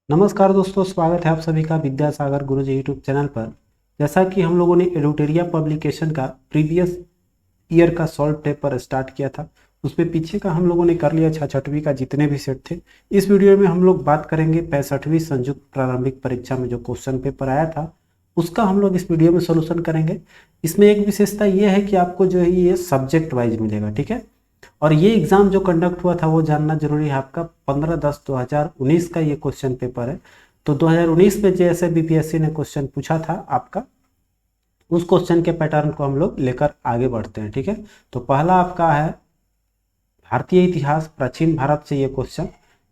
नमस्कार दोस्तों, स्वागत है आप सभी का विद्यासागर गुरुजी यूट्यूब चैनल पर। जैसा कि हम लोगों ने एडुटेरिया पब्लिकेशन का प्रीवियस ईयर का सॉल्व पेपर स्टार्ट किया था, उसमें पीछे का हम लोगों ने कर लिया छठवीं का जितने भी सेट थे। इस वीडियो में हम लोग बात करेंगे 65वीं संयुक्त प्रारंभिक परीक्षा में जो क्वेश्चन पेपर आया था उसका हम लोग इस वीडियो में सोल्यूशन करेंगे। इसमें एक विशेषता ये है कि आपको जो है ये सब्जेक्ट वाइज मिलेगा, ठीक है। और ये एग्जाम जो कंडक्ट हुआ था वो जानना जरूरी है आपका। 15/10/2019 का ये क्वेश्चन पेपर है। तो 2019 में जैसे बीपीएससी ने क्वेश्चन पूछा था आपका, उस क्वेश्चन के पैटर्न को हम लोग लेकर आगे बढ़ते हैं, ठीक है। तो पहला आपका है भारतीय इतिहास प्राचीन भारत से ये क्वेश्चन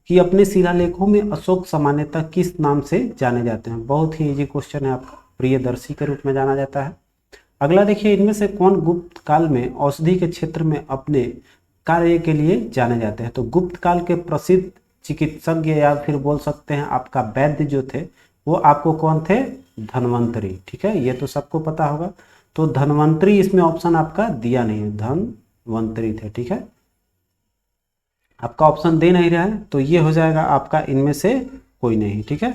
कि अपने शिलालेखों में अशोक सामान्यतः किस नाम से जाने जाते हैं। बहुत ही इजी क्वेश्चन है आपका, प्रियदर्शी के रूप में जाना जाता है। अगला देखिए, इनमें से कौन गुप्त काल में औषधि के क्षेत्र में अपने कार्य के लिए जाने जाते हैं। तो गुप्त काल के प्रसिद्ध चिकित्सज्ञ या फिर बोल सकते हैं आपका वैद्य जो थे वो आपको कौन थे, धन्वंतरी, ठीक है। ये तो सबको पता होगा। तो धन्वंतरी इसमें ऑप्शन आपका दिया नहीं है, धन्वंतरी थे, ठीक है। आपका ऑप्शन दे नहीं रहा है तो ये हो जाएगा आपका इनमें से कोई नहीं, ठीक है।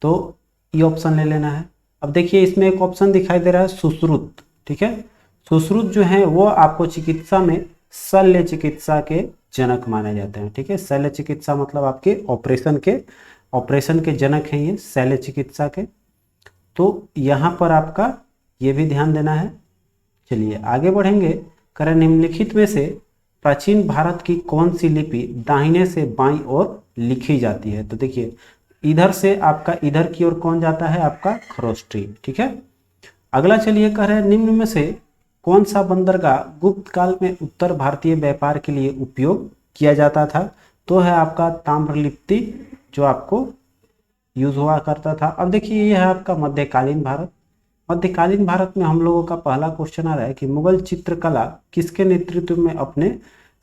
तो ये ऑप्शन ले लेना है। अब देखिए इसमें एक ऑप्शन दिखाई दे रहा है सुश्रुत, ठीक है। सुश्रुत जो है वो आपको चिकित्सा में शल्य चिकित्सा के जनक माने जाते हैं, ठीक है। शल्य चिकित्सा मतलब आपके ऑपरेशन के जनक हैं ये शल्य चिकित्सा के। तो यहाँ पर आपका ये भी ध्यान देना है। चलिए आगे बढ़ेंगे। करें निम्नलिखित में से प्राचीन भारत की कौन सी लिपि दाहिने से बाईं ओर लिखी जाती है। तो देखिए इधर से आपका इधर की ओर कौन जाता है, आपका खरोष्टी, ठीक है। अगला चलिए कह रहे हैं निम्न में से कौन सा बंदरगाह गुप्त काल में उत्तर भारतीय व्यापार के लिए उपयोग किया जाता था। तो है आपका ताम्रलिप्ति जो आपको यूज हुआ करता था। अब देखिए ये है आपका मध्यकालीन भारत। मध्यकालीन भारत में हम लोगों का पहला क्वेश्चन आ रहा है कि मुगल चित्रकला किसके नेतृत्व में अपने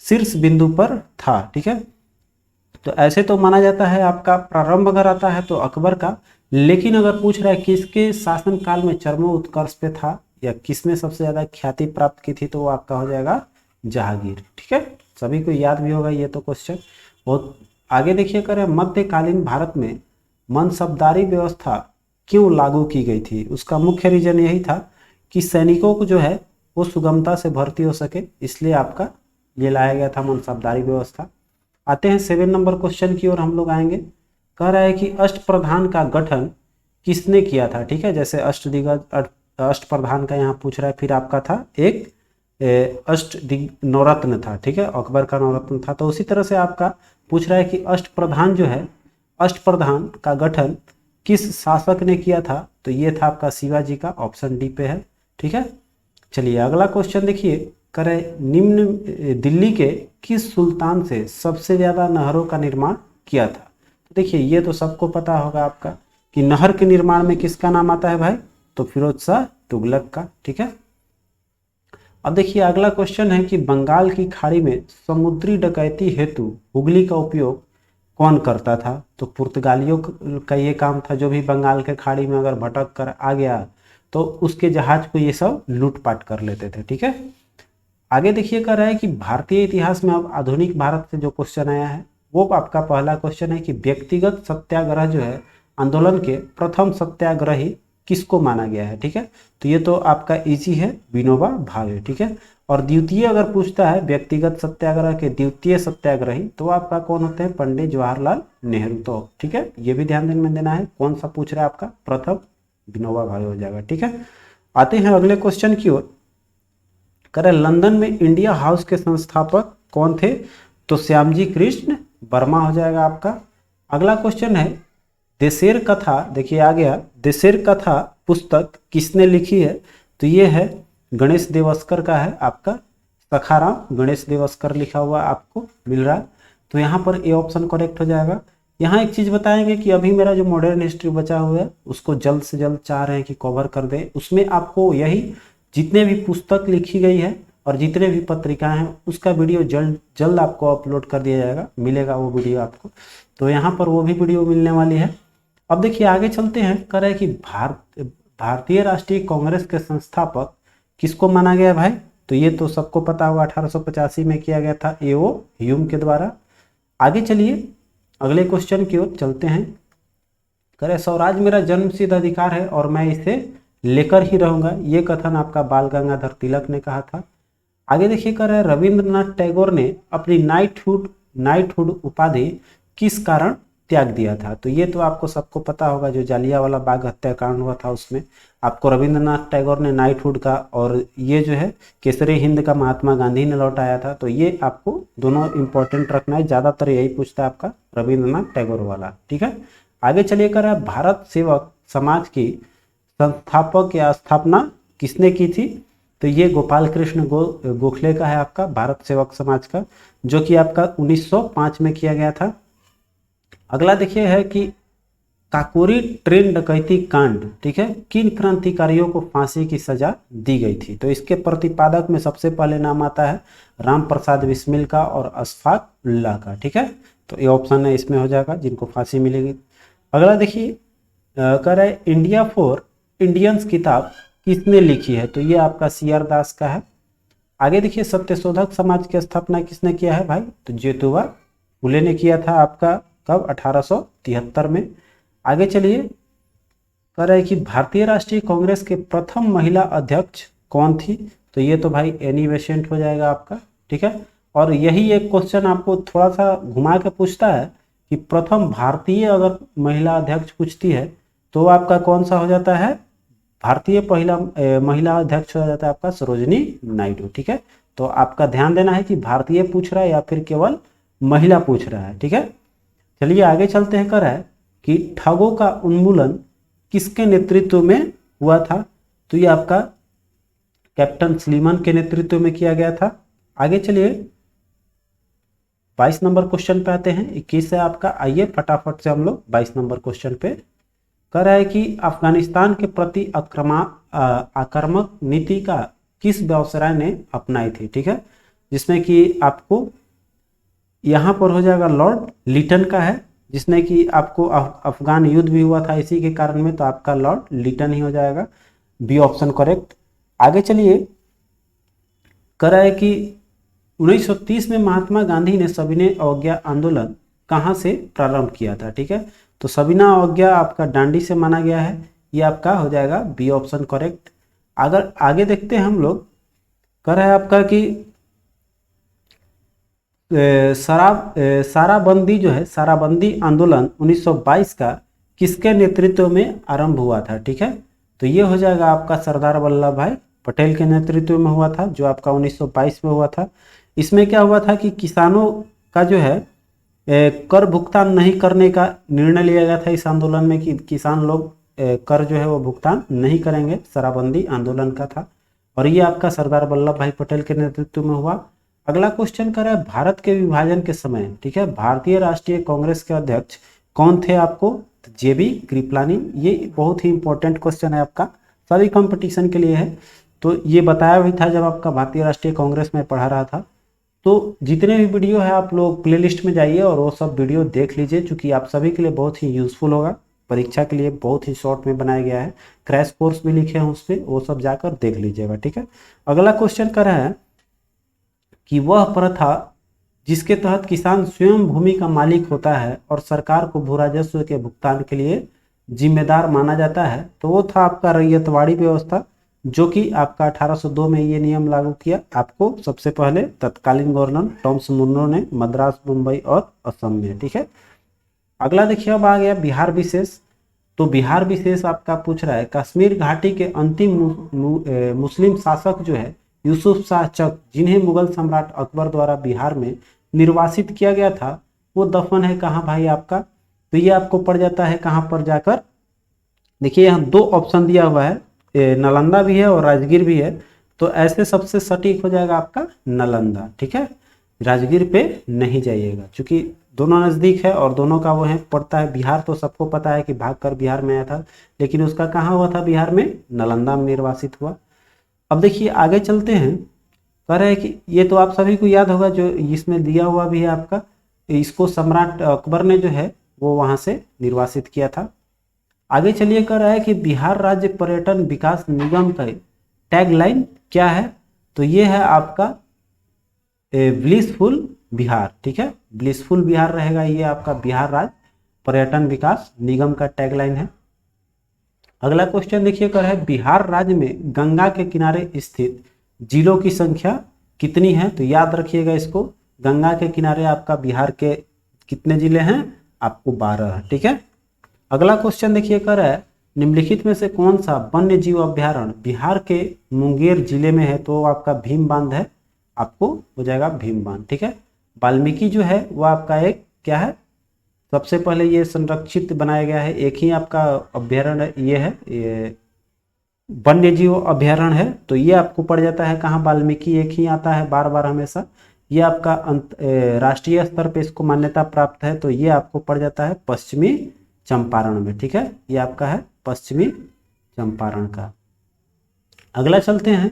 शीर्ष बिंदु पर था, ठीक है। तो ऐसे तो माना जाता है आपका प्रारंभ अगर आता है तो अकबर का, लेकिन अगर पूछ रहा है किसके शासन काल में चरमोत्कर्ष पे था या किसने सबसे ज्यादा ख्याति प्राप्त की थी, तो वो आपका हो जाएगा जहांगीर, ठीक है। सभी को याद भी होगा ये तो क्वेश्चन। बहुत आगे देखिए करें मध्यकालीन भारत में मनसबदारी व्यवस्था क्यों लागू की गई थी। उसका मुख्य रीजन यही था कि सैनिकों को जो है वो सुगमता से भर्ती हो सके, इसलिए आपका ये लाया गया था मनसबदारी व्यवस्था। आते हैं 7 नंबर क्वेश्चन की ओर हम लोग आएंगे। कह रहा है कि अष्टप्रधान का गठन किसने किया था, ठीक है। जैसे अष्टदिग्गज अष्टप्रधान का यहाँ पूछ रहा है, फिर आपका था एक नवरत्न था, ठीक है, अकबर का नवरत्न था। तो उसी तरह से आपका पूछ रहा है कि अष्टप्रधान जो है, अष्टप्रधान का गठन किस शासक ने किया था। तो ये था आपका शिवाजी का, ऑप्शन डी पे है, ठीक है। चलिए अगला क्वेश्चन देखिए, करें निम्न दिल्ली के किस सुल्तान से सबसे ज्यादा नहरों का निर्माण किया था। तो देखिए ये तो सबको पता होगा आपका कि नहर के निर्माण में किसका नाम आता है भाई, तो फिरोज शाह तुगलक का, ठीक है। अब देखिए अगला क्वेश्चन है कि बंगाल की खाड़ी में समुद्री डकैती हेतु हुगली का उपयोग कौन करता था। तो पुर्तगालियों का ये काम था, जो भी बंगाल के खाड़ी में अगर भटक कर आ गया तो उसके जहाज को ये सब लूटपाट कर लेते थे, ठीक है। आगे देखिए कह रहा है कि भारतीय इतिहास में अब आधुनिक भारत से जो क्वेश्चन आया है वो आपका पहला क्वेश्चन है कि व्यक्तिगत सत्याग्रह जो है आंदोलन के प्रथम सत्याग्रही किसको माना गया है, ठीक है। तो ये तो आपका इजी है, विनोबा भावे, ठीक है। और द्वितीय अगर पूछता है व्यक्तिगत सत्याग्रह के द्वितीय सत्याग्रही तो आपका कौन होते हैं, पंडित जवाहरलाल नेहरू, तो ठीक है। ये भी ध्यान में देना है कौन सा पूछ रहा है आपका, प्रथम विनोबा भावे हो जाएगा, ठीक है। आते हैं अगले क्वेश्चन की ओर। करें लंदन में इंडिया हाउस के संस्थापक कौन थे। तो श्यामजी कृष्ण वर्मा हो जाएगा आपका। अगला क्वेश्चन है देशेर कथा, देखिए आ गया, देशेर कथा पुस्तक किसने लिखी है। तो ये है गणेश देवस्कर का है आपका, सखाराम गणेश देवस्कर लिखा हुआ आपको मिल रहा है। तो यहाँ पर ए ऑप्शन करेक्ट हो जाएगा। यहाँ एक चीज बताएंगे कि अभी मेरा जो मॉडर्न हिस्ट्री बचा हुआ है उसको जल्द से जल्द चाह रहे हैं कि कवर कर दें। उसमें आपको यही जितने भी पुस्तक लिखी गई है और जितने भी पत्रिकाएं हैं उसका वीडियो जल्द जल्द आपको अपलोड कर दिया जाएगा, मिलेगा वो वीडियो आपको। तो यहाँ पर वो भी वीडियो मिलने वाली है। अब देखिए आगे चलते हैं। कह रहे हैं कि भारतीय राष्ट्रीय कांग्रेस के संस्थापक किसको माना गया भाई। तो ये तो सबको पता होगा, 1885 में किया गया था एओ ह्यूम के द्वारा। आगे चलिए अगले क्वेश्चन की ओर चलते हैं। करे स्वराज मेरा जन्मसिद्ध अधिकार है और मैं इसे लेकर ही रहूंगा, ये कथन आपका बाल गंगाधर तिलक ने कहा था। आगे देखिए कर रहे रविंद्रनाथ टैगोर ने अपनी नाइटहुड उपाधि किस कारण त्याग दिया था। तो ये तो आपको सबको पता होगा, जो जालियांवाला बाग हत्याकांड हुआ था उसमें आपको रविंद्रनाथ टैगोर ने नाइटहुड का और ये जो है केसरी हिंद का महात्मा गांधी ने लौटाया था। तो ये आपको दोनों इंपॉर्टेंट रखना है, ज्यादातर यही पूछता है आपका रविंद्रनाथ टैगोर वाला। ठीक है, आगे चलिए कर भारत सेवक समाज की संस्थापक या स्थापना किसने की थी। तो ये गोपाल कृष्ण गोखले का है आपका भारत सेवक समाज का, जो कि आपका 1905 में किया गया था। अगला देखिए है कि काकोरी ट्रेन डकैती कांड, ठीक है, किन क्रांतिकारियों को फांसी की सजा दी गई थी। तो इसके प्रतिपादक में सबसे पहले नाम आता है राम प्रसाद बिस्मिल का और अशफाक उल्लाह का। ठीक है, तो ये ऑप्शन है इसमें हो जाएगा जिनको फांसी मिलेगी। अगला देखिए कह रहा है इंडिया फॉर इंडियंस किताब किसने लिखी है। तो ये आपका CR दास का है। आगे देखिए सत्यशोधक समाज की स्थापना किसने किया है भाई। तो ज्योतिबा फुले ने किया था आपका कब 1873 में। आगे चलिए कह रहा है कि भारतीय राष्ट्रीय कांग्रेस के प्रथम महिला अध्यक्ष कौन थी। तो ये तो भाई एनी बेसेंट हो जाएगा आपका। ठीक है, और यही एक क्वेश्चन आपको थोड़ा सा घुमा के पूछता है कि प्रथम भारतीय अगर महिला अध्यक्ष पूछती है तो आपका कौन सा हो जाता है, भारतीय पहला महिला अध्यक्ष हो जाता है आपका सरोजिनी नायडू। ठीक है, तो आपका ध्यान देना है कि भारतीय पूछ रहा है या फिर केवल महिला पूछ रहा है। ठीक है, चलिए आगे चलते हैं। कर रहा है कि ठगों का उन्मूलन किसके नेतृत्व में हुआ था। तो ये आपका कैप्टन स्लीमन के नेतृत्व में किया गया था। आगे चलिए 22 नंबर क्वेश्चन पे आते हैं। 21 है आपका, आइए फटाफट से हम लोग 22 नंबर क्वेश्चन पे। कह रहा है कि अफगानिस्तान के प्रति आक्रामक नीति का किस वायसराय ने अपनाई थी। ठीक है, जिसमें कि आपको यहाँ पर हो जाएगा लॉर्ड लिटन का है, जिसने कि आपको अफगान युद्ध भी हुआ था इसी के कारण में, तो आपका लॉर्ड लिटन ही हो जाएगा, बी ऑप्शन करेक्ट। आगे चलिए कह रहा है कि 1930 में महात्मा गांधी ने सविनय अवज्ञा आंदोलन कहाँ से प्रारंभ किया था। ठीक है, तो सविनय अवज्ञा आपका डांडी से माना गया है, ये आपका हो जाएगा बी ऑप्शन करेक्ट। अगर आगे देखते हैं हम लोग, कह रहा है आपका कि साराबंदी जो है, साराबंदी आंदोलन 1922 का किसके नेतृत्व में आरंभ हुआ था। ठीक है, तो ये हो जाएगा आपका सरदार वल्लभ भाई पटेल के नेतृत्व में हुआ था, जो आपका 1922 में हुआ था। इसमें क्या हुआ था कि किसानों का जो है कर भुगतान नहीं करने का निर्णय लिया गया था इस आंदोलन में, कि किसान लोग कर जो है वो भुगतान नहीं करेंगे, शराबबंदी आंदोलन का था, और ये आपका सरदार वल्लभ भाई पटेल के नेतृत्व में हुआ। अगला क्वेश्चन कर रहा है भारत के विभाजन के समय, ठीक है, भारतीय राष्ट्रीय कांग्रेस के अध्यक्ष कौन थे आपको। तो JB कृपलानी। ये बहुत ही इंपॉर्टेंट क्वेश्चन है आपका, सभी कंपटीशन के लिए है। तो ये बताया भी था जब आपका भारतीय राष्ट्रीय कांग्रेस में पढ़ा रहा था। तो जितने भी वीडियो है आप लोग प्लेलिस्ट में जाइए और वो सब वीडियो देख लीजिए, चूंकि आप सभी के लिए बहुत ही यूजफुल होगा, परीक्षा के लिए बहुत ही शॉर्ट में बनाया गया है, क्रैश कोर्स भी लिखे हैं उस पर, वो सब जाकर देख लीजिएगा। ठीक है, अगला क्वेश्चन कर रहा है कि वह प्रथा जिसके तहत किसान स्वयं भूमि का मालिक होता है और सरकार को भू राजस्व के भुगतान के लिए जिम्मेदार माना जाता है, तो वो था आपका रैयतवाड़ी व्यवस्था, जो कि आपका 1802 में ये नियम लागू किया आपको सबसे पहले तत्कालीन गवर्नर टॉमस मुनरो ने मद्रास, मुंबई और असम में। ठीक है, अगला देखिए अब आ गया बिहार विशेष। तो बिहार विशेष आपका पूछ रहा है कश्मीर घाटी के अंतिम मुस्लिम शासक जो है यूसुफ शाह चक, जिन्हें मुगल सम्राट अकबर द्वारा बिहार में निर्वासित किया गया था, वो दफन है कहाँ भाई आपका। तो ये आपको पड़ जाता है कहाँ पर जाकर, देखिए यहाँ दो ऑप्शन दिया हुआ है, नालंदा भी है और राजगीर भी है। तो ऐसे सबसे सटीक हो जाएगा आपका नालंदा। ठीक है, राजगीर पे नहीं जाइएगा, क्योंकि दोनों नज़दीक है और दोनों का वो है पड़ता है। बिहार तो सबको पता है कि भागकर बिहार में आया था, लेकिन उसका कहाँ हुआ था, बिहार में नालंदा में निर्वासित हुआ। अब देखिए आगे चलते हैं, कह रहे हैं कि ये तो आप सभी को याद होगा, जो इसमें दिया हुआ भी है आपका, इसको सम्राट अकबर ने जो है वो वहां से निर्वासित किया था। आगे चलिए कह रहा है कि बिहार राज्य पर्यटन विकास निगम का टैगलाइन क्या है। तो ये है आपका ब्लिसफुल बिहार। ठीक है, ब्लिसफुल बिहार रहेगा ये आपका बिहार राज्य पर्यटन विकास निगम का टैगलाइन है। अगला क्वेश्चन देखिए कर है बिहार राज्य में गंगा के किनारे स्थित जिलों की संख्या कितनी है। तो याद रखिएगा इसको, गंगा के किनारे आपका बिहार के कितने जिले हैं, आपको 12 है। ठीक है। अगला क्वेश्चन देखिए कर है निम्नलिखित में से कौन सा वन्य जीव अभ्यारण्य बिहार के मुंगेर जिले में है। तो आपका भीम बांध है, आपको हो जाएगा भीम बांध। ठीक है। वाल्मीकि जो है वो आपका एक क्या है, सबसे पहले ये संरक्षित बनाया गया है, एक ही आपका अभ्यारण्य ये है, ये वन्य जीव अभ्यारण्य है। तो ये आपको पड़ जाता है कहाँ, वाल्मीकि एक ही आता है बार बार हमेशा। ये आपका राष्ट्रीय स्तर पे इसको मान्यता प्राप्त है, तो ये आपको पड़ जाता है पश्चिमी चंपारण में। ठीक है, ये आपका है पश्चिमी चंपारण का। अगला चलते हैं,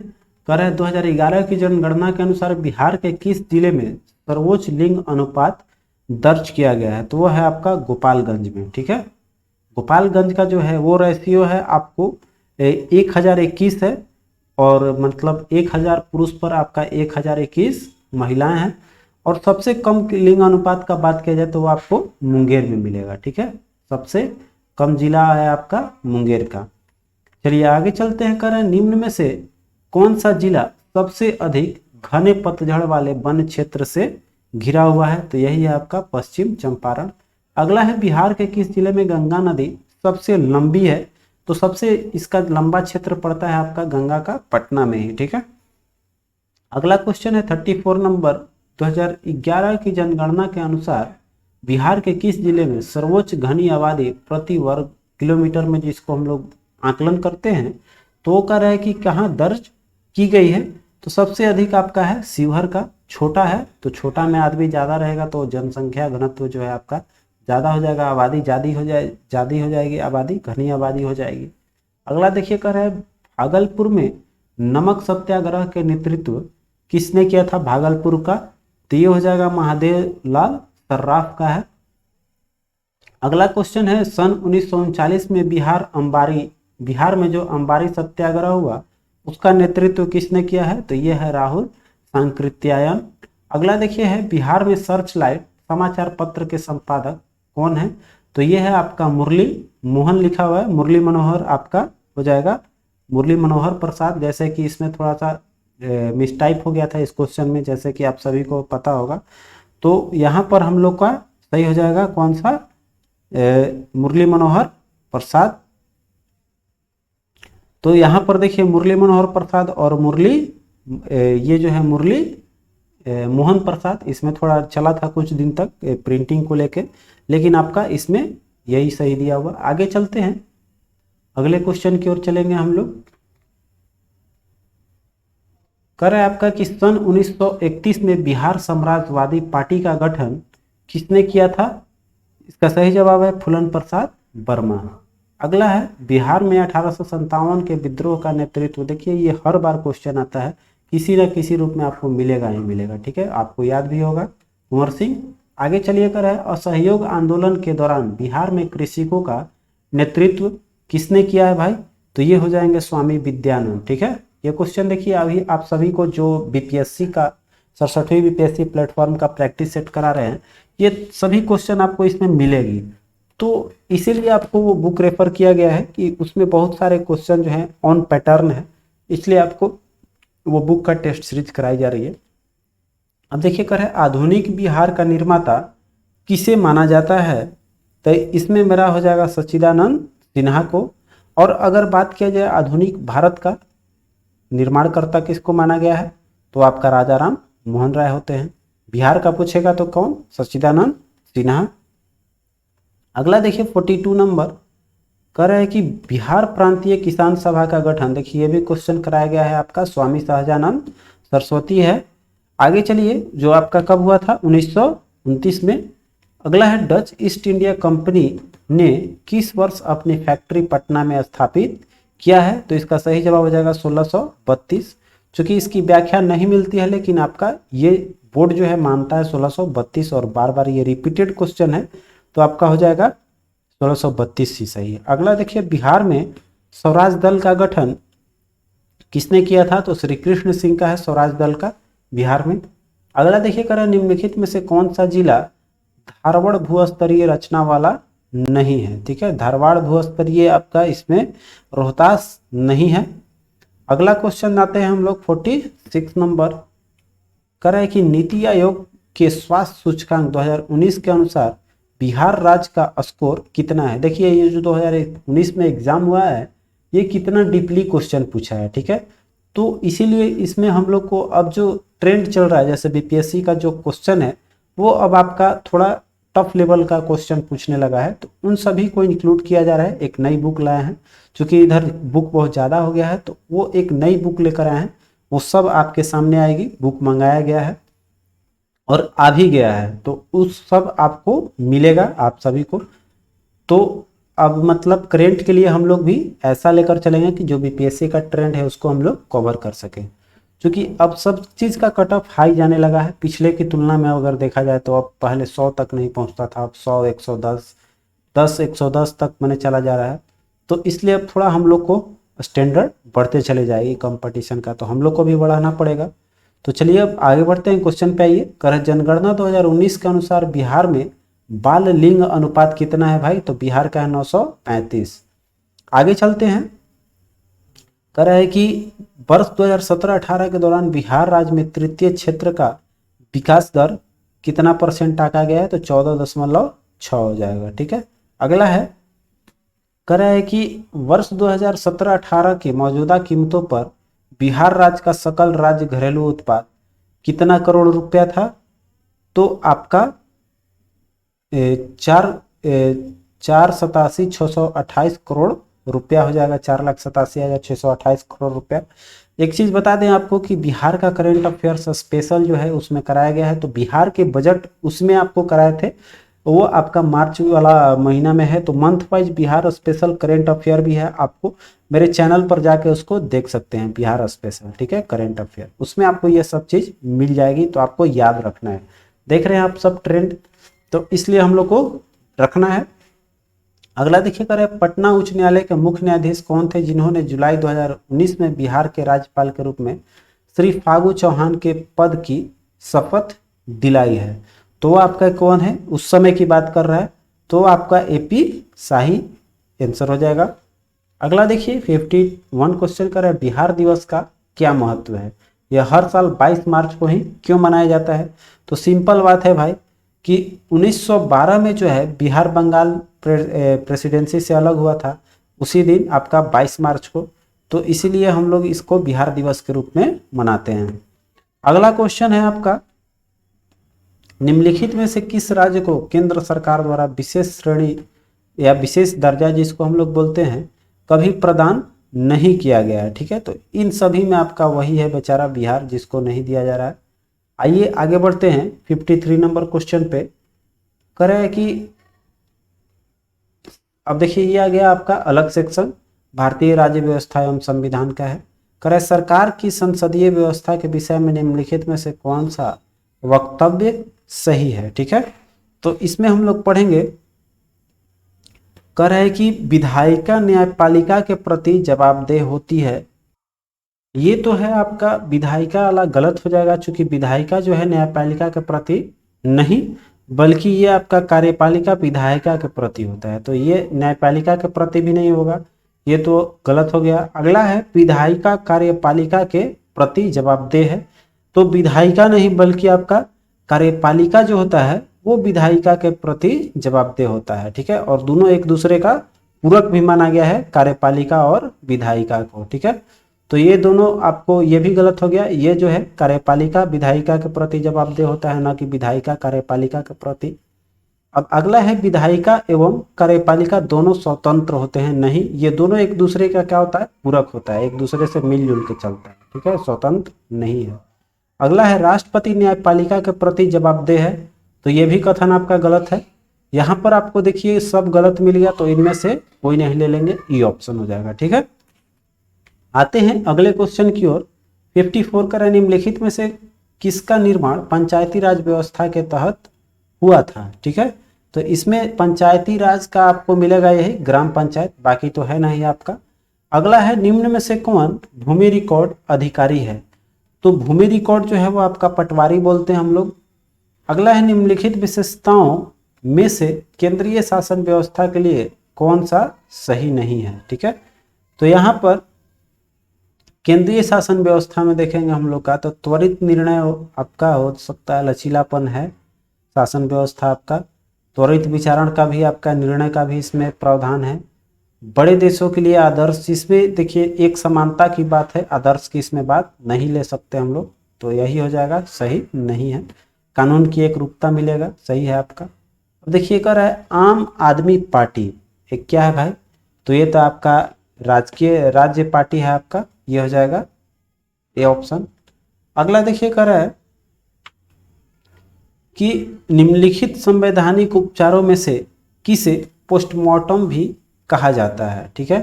कह रहे हैं 2011 की जनगणना के अनुसार बिहार के किस जिले में सर्वोच्च लिंग अनुपात दर्ज किया गया है। तो वो है आपका गोपालगंज में। ठीक है, गोपालगंज का जो है वो रेशियो है आपको 1021 है, और मतलब 1000 पुरुष पर आपका 1021 महिलाएं हैं। और सबसे कम लिंग अनुपात का बात किया जाए तो वो आपको मुंगेर में मिलेगा। ठीक है, सबसे कम जिला है आपका मुंगेर का। चलिए आगे चलते हैं, करें निम्न में से कौन सा जिला सबसे अधिक घने पतझड़ वाले वन क्षेत्र से घिरा हुआ है। तो यही है आपका पश्चिम चंपारण। अगला है बिहार के किस जिले में गंगा नदी सबसे लंबी है। तो सबसे इसका लंबा क्षेत्र पड़ता है आपका गंगा का पटना में ही। ठीक है। अगला क्वेश्चन है 34 नंबर, 2011 की जनगणना के अनुसार बिहार के किस जिले में सर्वोच्च घनी आबादी प्रति वर्ग किलोमीटर में, जिसको हम लोग आकलन करते हैं, तो कह रहा है कि कहाँ दर्ज की गई है। तो सबसे अधिक आपका है शिवहर का। छोटा है तो छोटा में आदमी ज़्यादा रहेगा तो जनसंख्या घनत्व जो है आपका ज़्यादा हो जाएगा, आबादी ज़्यादा हो जाएगी, आबादी घनी आबादी हो जाएगी। अगला देखिए कह रहा है भागलपुर में नमक सत्याग्रह के नेतृत्व किसने किया था, भागलपुर का। तो ये हो जाएगा महादेव लाल सर्राफ का है। अगला क्वेश्चन है सन 1939 में बिहार में जो अंबारी सत्याग्रह हुआ उसका नेतृत्व किसने किया है। तो ये है राहुल सांकृत्यायन। अगला देखिए है बिहार में सर्च लाइट समाचार पत्र के संपादक कौन है। तो ये है आपका मुरली मोहन लिखा हुआ है, मुरली मनोहर आपका हो जाएगा मुरली मनोहर प्रसाद। जैसे कि इसमें थोड़ा सा मिसटाइप हो गया था इस क्वेश्चन में, जैसे कि आप सभी को पता होगा। तो यहाँ पर हम लोग का सही हो जाएगा कौन सा, मुरली मनोहर प्रसाद। तो यहाँ पर देखिए मुरली मनोहर प्रसाद और ये जो है मुरली मोहन प्रसाद, इसमें थोड़ा चला था कुछ दिन तक प्रिंटिंग को लेके, लेकिन आपका इसमें यही सही दिया हुआ। आगे चलते हैं, अगले क्वेश्चन की ओर चलेंगे हम लोग। कर है आपका कि सन 1931 में बिहार समाजवादी पार्टी का गठन किसने किया था। इसका सही जवाब है फूलन प्रसाद वर्मा। अगला है बिहार में 1857 के विद्रोह का नेतृत्व। देखिए ये हर बार क्वेश्चन आता है, किसी न किसी रूप में आपको मिलेगा ही मिलेगा। ठीक है, आपको याद भी होगा, कुंवर सिंह। आगे चलिए कर है असहयोग आंदोलन के दौरान बिहार में कृषकों का नेतृत्व किसने किया है भाई। तो ये हो जाएंगे स्वामी विद्यानंद। ठीक है, ये क्वेश्चन देखिए अभी आप सभी को जो बीपीएससी का 67वीं बीपीएससी प्लेटफॉर्म का प्रैक्टिस सेट करा रहे हैं, ये सभी क्वेश्चन आपको इसमें मिलेगी। तो इसीलिए आपको वो बुक रेफर किया गया है कि उसमें बहुत सारे क्वेश्चन जो हैं ऑन पैटर्न है, इसलिए आपको वो बुक का टेस्ट सीरीज कराई जा रही है। अब देखिए कर है आधुनिक बिहार का निर्माता किसे माना जाता है। तो इसमें मेरा हो जाएगा सच्चिदानंद सिन्हा को। और अगर बात किया जाए आधुनिक भारत का निर्माणकर्ता किसको माना गया है, तो आपका राजा राम मोहन राय होते हैं। बिहार का पूछेगा तो कौन, सच्चिदानंद सिन्हा। अगला देखिए 42 नंबर कह रहा है कि बिहार प्रांतीय किसान सभा का गठन, देखिए ये भी क्वेश्चन कराया गया है आपका, स्वामी सहजानंद सरस्वती है। आगे चलिए जो आपका कब हुआ था, 1929 में। अगला है डच ईस्ट इंडिया कंपनी ने किस वर्ष अपनी फैक्ट्री पटना में स्थापित किया है। तो इसका सही जवाब हो जाएगा 1632। चूंकि इसकी व्याख्या नहीं मिलती है, लेकिन आपका ये बोर्ड जो है मानता है 1632, और बार बार ये रिपीटेड क्वेश्चन है, तो आपका हो जाएगा 1632 ही सही है। अगला देखिए बिहार में स्वराज दल का गठन किसने किया था। तो श्री कृष्ण सिंह का है स्वराज दल का बिहार में। अगला देखिए कर निम्नलिखित में से कौन सा जिला धारवड़ भूस्तरीय रचना वाला नहीं है, ठीक है। धारवाड़ भूस्तरीय आपका इसमें रोहतास नहीं है। अगला क्वेश्चन आते हैं हम लोग 46 नंबर। कर है कि नीति आयोग के स्वास्थ्य सूचकांक 2019 के अनुसार बिहार राज्य का स्कोर कितना है। देखिए ये जो 2019 में एग्जाम हुआ है ये कितना डीपली क्वेश्चन पूछा है, ठीक है। तो इसीलिए इसमें हम लोग को अब जो ट्रेंड चल रहा है, जैसे बीपीएससी का जो क्वेश्चन है वो अब आपका थोड़ा टफ लेवल का क्वेश्चन पूछने लगा है, तो उन सभी को इंक्लूड किया जा रहा है। एक नई बुक लाए हैं, क्योंकि इधर बुक बहुत ज़्यादा हो गया है तो वो एक नई बुक लेकर आए हैं, वो सब आपके सामने आएगी। बुक मंगाया गया है और आ भी गया है, तो उस सब आपको मिलेगा आप सभी को। तो अब मतलब करेंट के लिए हम लोग भी ऐसा लेकर चलेंगे कि जो बीपीएससी का ट्रेंड है उसको हम लोग कवर कर सकें, क्योंकि अब सब चीज़ का कट ऑफ हाई जाने लगा है। पिछले की तुलना में अगर देखा जाए तो अब पहले 100 तक नहीं पहुंचता था, अब 100, 110, 110 तक मैंने चला जा रहा है। तो इसलिए अब थोड़ा हम लोग को स्टैंडर्ड बढ़ते चले जाएगी कंपटीशन का, तो हम लोग को भी बढ़ाना पड़ेगा। तो चलिए अब आगे बढ़ते हैं, क्वेश्चन पे आइए। कर जनगणना 2019 के अनुसार बिहार में बाल लिंग अनुपात कितना है भाई, तो बिहार का है 935। आगे चलते हैं। कह रहा है कि वर्ष 2017-18 के दौरान बिहार राज्य में तृतीय क्षेत्र का विकास दर कितना % आंका गया है, तो 14.6 हो जाएगा, ठीक है। अगला है, कह रहा है कि वर्ष 2017-18 के मौजूदा कीमतों पर बिहार राज्य का सकल राज्य घरेलू उत्पाद कितना करोड़ रुपया था, तो आपका 4,87,628 करोड़ रुपया हो जाएगा, 4,87,628 करोड़ रुपया। एक चीज़ बता दें आपको कि बिहार का करेंट अफेयर्स स्पेशल जो है उसमें कराया गया है, तो बिहार के बजट उसमें आपको कराए थे, वो आपका मार्च वाला महीना में है। तो month wise Bihar special current affair भी है, आपको मेरे चैनल पर जाके उसको देख सकते हैं, बिहार स्पेशल, ठीक है, करेंट अफेयर, उसमें आपको ये सब चीज़ मिल जाएगी। तो आपको याद रखना है, देख रहे हैं आप सब ट्रेंड, तो इसलिए हम लोग को रखना है। अगला देखिए, करें पटना उच्च न्यायालय के मुख्य न्यायाधीश कौन थे जिन्होंने जुलाई 2019 में बिहार के राज्यपाल के रूप में श्री फागू चौहान के पद की शपथ दिलाई है, तो वो आपका कौन है, उस समय की बात कर रहा है, तो आपका एपी शाही आंसर हो जाएगा। अगला देखिए 51 क्वेश्चन कर रहा है, बिहार दिवस का क्या महत्व है, यह हर साल 22 मार्च को ही क्यों मनाया जाता है। तो सिंपल बात है भाई कि 1912 में जो है बिहार बंगाल प्रेसिडेंसी से अलग हुआ था, उसी दिन आपका 22 मार्च को, तो इसीलिए हम लोग इसको बिहार दिवस के रूप में मनाते हैं। अगला क्वेश्चन है आपका, निम्नलिखित में से किस राज्य को केंद्र सरकार द्वारा विशेष श्रेणी या विशेष दर्जा जिसको हम लोग बोलते हैं कभी प्रदान नहीं किया गया है, ठीक है। तो इन सभी में आपका वही है बेचारा बिहार, जिसको नहीं दिया जा रहा है। आइए आगे बढ़ते हैं 53 नंबर क्वेश्चन पे। कह रहा है कि अब देखिए ये आ गया आपका अलग सेक्शन, भारतीय राज्य व्यवस्था एवं संविधान का है। कह रहा है सरकार की संसदीय व्यवस्था के विषय में निम्नलिखित में से कौन सा वक्तव्य सही है, ठीक है। तो इसमें हम लोग पढ़ेंगे, कह रहा है कि विधायिका न्यायपालिका के प्रति जवाबदेह होती है। ये तो है आपका विधायिका वाला गलत हो जाएगा, क्योंकि विधायिका जो है न्यायपालिका के प्रति नहीं, बल्कि ये आपका कार्यपालिका विधायिका के प्रति होता है, तो ये न्यायपालिका के प्रति भी नहीं होगा, ये तो गलत हो गया। अगला है विधायिका कार्यपालिका के प्रति जवाबदेह है, तो विधायिका नहीं बल्कि आपका कार्यपालिका जो होता है वो विधायिका के प्रति जवाबदेह होता है, ठीक है। और दोनों एक दूसरे का पूरक भी माना गया है, कार्यपालिका और विधायिका को, ठीक है। तो ये दोनों आपको ये भी गलत हो गया, ये जो है कार्यपालिका विधायिका के प्रति जवाबदेह होता है, ना कि विधायिका कार्यपालिका के प्रति। अब अगला है विधायिका एवं कार्यपालिका दोनों स्वतंत्र होते हैं, नहीं, ये दोनों एक दूसरे का क्या होता है, पूरक होता है, एक दूसरे से मिलजुल के चलता है, ठीक है, स्वतंत्र नहीं है। अगला है राष्ट्रपति न्यायपालिका के प्रति जवाबदेह है, तो ये भी कथन आपका गलत है। यहाँ पर आपको देखिए सब गलत मिल गया, तो इनमें से कोई नहीं ले लेंगे, ई ऑप्शन हो जाएगा, ठीक है। आते हैं अगले क्वेश्चन की ओर। 54 का निम्नलिखित में से किसका निर्माण पंचायती राज व्यवस्था के तहत हुआ था, ठीक है। तो इसमें पंचायती राज का आपको मिलेगा यही ग्राम पंचायत, बाकी तो है नहीं आपका। अगला है निम्न में से कौन भूमि रिकॉर्ड अधिकारी है, तो भूमि रिकॉर्ड जो है वो आपका पटवारी बोलते हैं हम लोग। अगला है निम्नलिखित विशेषताओं में से केंद्रीय शासन व्यवस्था के लिए कौन सा सही नहीं है। ठीक है, तो यहाँ पर केंद्रीय शासन व्यवस्था में देखेंगे हम लोग का, तो त्वरित निर्णय आपका हो सकता है, लचीलापन है शासन व्यवस्था आपका, त्वरित विचारण का भी आपका, निर्णय का भी इसमें प्रावधान है। बड़े देशों के लिए आदर्श, इसमें देखिए एक समानता की बात है, आदर्श की इसमें बात नहीं ले सकते हम लोग, तो यही हो जाएगा, सही नहीं है। कानून की एक रूपता मिलेगा, सही है आपका। अब देखिए कर है आम आदमी पार्टी, एक क्या है भाई, तो ये तो आपका राजकीय राज्य पार्टी है आपका, ये हो जाएगा ये ऑप्शन। अगला देखिए कर है कि निम्नलिखित संवैधानिक उपचारों में से किसे पोस्टमार्टम भी कहा जाता है। ठीक है,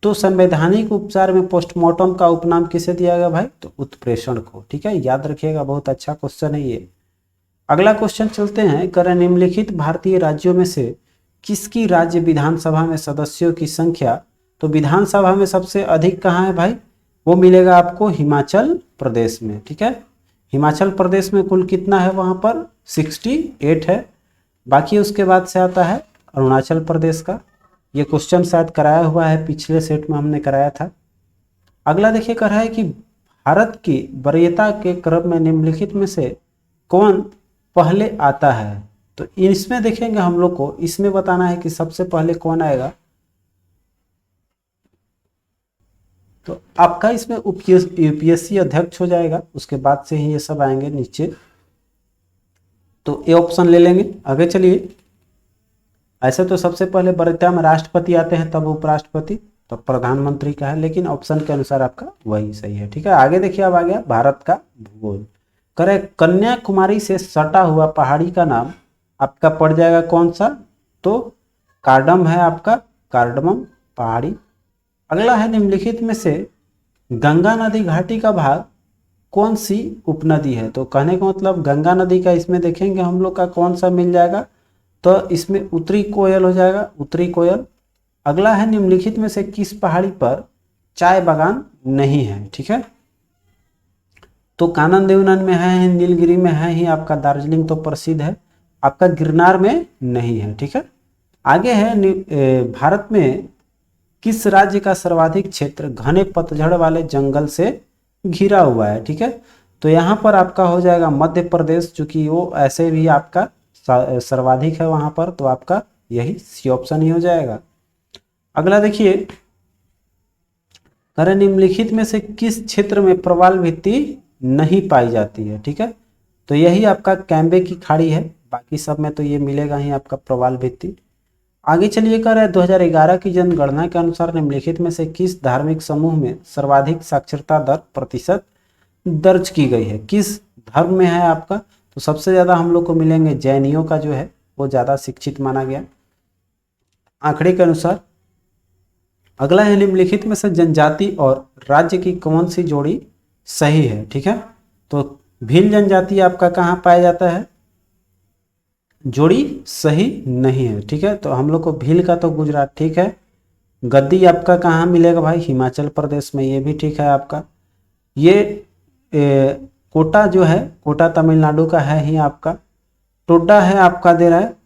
तो संवैधानिक उपचार में पोस्टमार्टम का उपनाम किसे दिया गया भाई, तो उत्प्रेषण को। ठीक है, याद रखिएगा, बहुत अच्छा क्वेश्चन है ये। अगला क्वेश्चन चलते हैं, करें निम्नलिखित भारतीय राज्यों में से किसकी राज्य विधानसभा में सदस्यों की संख्या, तो विधानसभा में सबसे अधिक कहाँ है भाई, वो मिलेगा आपको हिमाचल प्रदेश में। ठीक है, हिमाचल प्रदेश में कुल कितना है, वहाँ पर 68 है। बाकी उसके बाद से आता है अरुणाचल प्रदेश का। ये क्वेश्चन शायद कराया हुआ है, पिछले सेट में हमने कराया था। अगला देखिए कर रहा है कि भारत की वरीयता के क्रम में निम्नलिखित में से कौन पहले आता है, तो इसमें देखेंगे हम लोग को, इसमें बताना है कि सबसे पहले कौन आएगा। तो आपका इसमें यूपीएससी अध्यक्ष हो जाएगा, उसके बाद से ही ये सब आएंगे नीचे, तो ये ऑप्शन ले लेंगे। आगे चलिए, ऐसे तो सबसे पहले वरीयता में राष्ट्रपति आते हैं, तब उपराष्ट्रपति, तब प्रधानमंत्री का है, लेकिन ऑप्शन के अनुसार आपका वही सही है। ठीक है, आगे देखिए, अब आ गया भारत का भूगोल। करे कन्याकुमारी से सटा हुआ पहाड़ी का नाम आपका पड़ जाएगा कौन सा, तो कार्डम है आपका, कार्डमम पहाड़ी। अगला है निम्नलिखित में से गंगा नदी घाटी का भाग कौन सी उपनदी है, तो कहने का मतलब गंगा नदी का इसमें देखेंगे हम लोग का कौन सा मिल जाएगा, तो इसमें उत्तरी कोयल हो जाएगा, उत्तरी कोयल। अगला है निम्नलिखित में से किस पहाड़ी पर चाय बागान नहीं है। ठीक है, तो कानन देवनन में है, नीलगिरी में है ही, आपका दार्जिलिंग तो प्रसिद्ध है, आपका गिरनार में नहीं है। ठीक है, आगे है भारत में किस राज्य का सर्वाधिक क्षेत्र घने पतझड़ वाले जंगल से घिरा हुआ है। ठीक है, तो यहाँ पर आपका हो जाएगा मध्य प्रदेश, चूंकि वो ऐसे भी आपका सर्वाधिक है वहां पर, तो आपका यही सी ऑप्शन ही हो जाएगा। अगला देखिए, करें निम्नलिखित में से किस क्षेत्र में प्रवाल भित्ति नहीं पाई जाती है। ठीक है, तो यही आपका कैम्बे की खाड़ी है, बाकी सब में तो ये मिलेगा ही आपका प्रवाल भित्ति। आगे चलिए, कर है 2011 की जनगणना के अनुसार निम्नलिखित में से किस धार्मिक समूह में सर्वाधिक साक्षरता दर प्रतिशत दर्ज की गई है, किस धर्म में है आपका, तो सबसे ज्यादा हम लोग को मिलेंगे जैनियों का जो है वो ज्यादा शिक्षित माना गया आंकड़े के अनुसार। अगला है निम्नलिखित में से जनजाति और राज्य की कौन सी जोड़ी सही है। ठीक है, तो भील जनजाति आपका कहाँ पाया जाता है, जोड़ी सही नहीं है। ठीक है, तो हम लोग को भील का तो गुजरात ठीक है, गद्दी आपका कहाँ मिलेगा भाई, हिमाचल प्रदेश में, ये भी ठीक है आपका। ये कोटा जो है, कोटा तमिलनाडु का है ही आपका। टोडा है आपका दे रहा है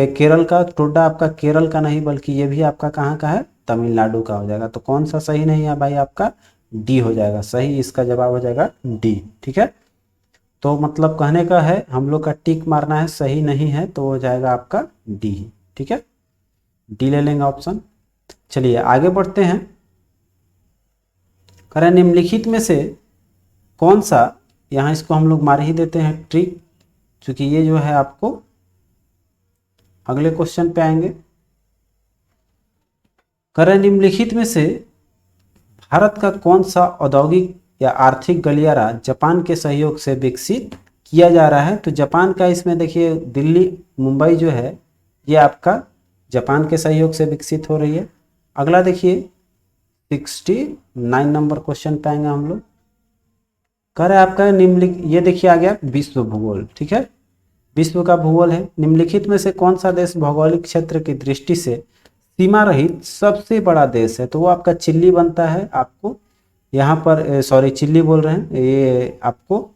केरल का, टोडा आपका केरल का नहीं, बल्कि ये भी आपका कहाँ का है, तमिलनाडु का हो जाएगा। तो कौन सा सही नहीं है भाई, आपका डी हो जाएगा सही, इसका जवाब हो जाएगा डी। ठीक है, तो मतलब कहने का है हम लोग का टिक मारना है, सही नहीं है तो हो जाएगा आपका डी। ठीक है, डी ले लेंगे ऑप्शन। चलिए आगे बढ़ते हैं, करें निम्नलिखित में से कौन सा, यहाँ इसको हम लोग मार ही देते हैं ट्रिक, क्योंकि ये जो है आपको अगले क्वेश्चन पे आएंगे। करें निम्नलिखित में से भारत का कौन सा औद्योगिक या आर्थिक गलियारा जापान के सहयोग से विकसित किया जा रहा है, तो जापान का इसमें देखिए दिल्ली मुंबई जो है ये आपका जापान के सहयोग से विकसित हो रही है। अगला देखिए 69 नंबर क्वेश्चन पे आएंगे हम लोग, कह रहा है आपका निम्नलिखित, ये देखिए आ गया विश्व भूगोल। ठीक है, विश्व का भूगोल है, निम्नलिखित में से कौन सा देश भौगोलिक क्षेत्र की दृष्टि से सीमा रहित सबसे बड़ा देश है, तो वो आपका चिल्ली बनता है। आपको यहाँ पर सॉरी चिल्ली बोल रहे हैं, ये आपको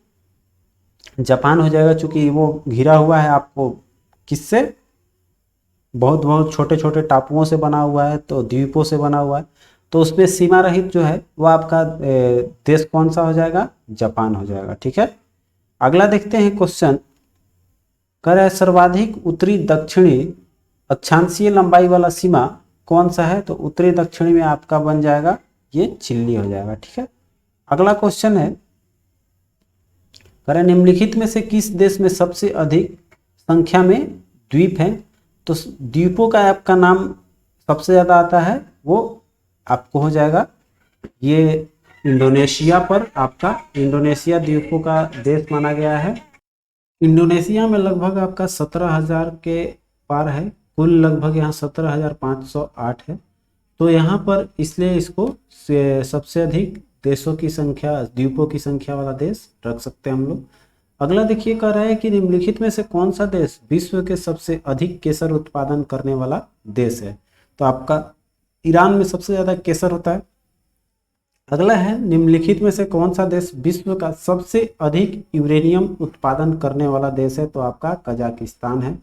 जापान हो जाएगा, चूंकि वो घिरा हुआ है आपको किससे? बहुत बहुत छोटे छोटे टापुओं से बना हुआ है, तो द्वीपों से बना हुआ है। तो उसमें सीमा रहित जो है वो आपका देश कौन सा हो जाएगा? जापान हो जाएगा। ठीक है, अगला देखते हैं क्वेश्चन। कह रहा है सर्वाधिक उत्तरी दक्षिणी अक्षांशीय लंबाई वाला सीमा कौन सा है? तो उत्तरी दक्षिणी में आपका बन जाएगा ये चिल्ली हो जाएगा। ठीक है, अगला क्वेश्चन है, कह रहा है निम्नलिखित में से किस देश में सबसे अधिक संख्या में द्वीप हैं? तो द्वीपों का आपका नाम सबसे ज़्यादा आता है, वो आपको हो जाएगा ये इंडोनेशिया पर। आपका इंडोनेशिया द्वीपों का देश माना गया है। इंडोनेशिया में लगभग आपका 17,000 के पार है, कुल लगभग यहाँ 17,508 है। तो यहाँ पर इसलिए इसको सबसे अधिक देशों की संख्या, द्वीपों की संख्या वाला देश रख सकते हैं हम लोग। अगला देखिए, कह रहा है कि निम्नलिखित में से कौन सा देश विश्व के सबसे अधिक केसर उत्पादन करने वाला देश है? तो आपका ईरान में सबसे ज़्यादा केसर होता है। अगला है, निम्नलिखित में से कौन सा देश विश्व का सबसे अधिक यूरेनियम उत्पादन करने वाला देश है? तो आपका कजाकिस्तान है।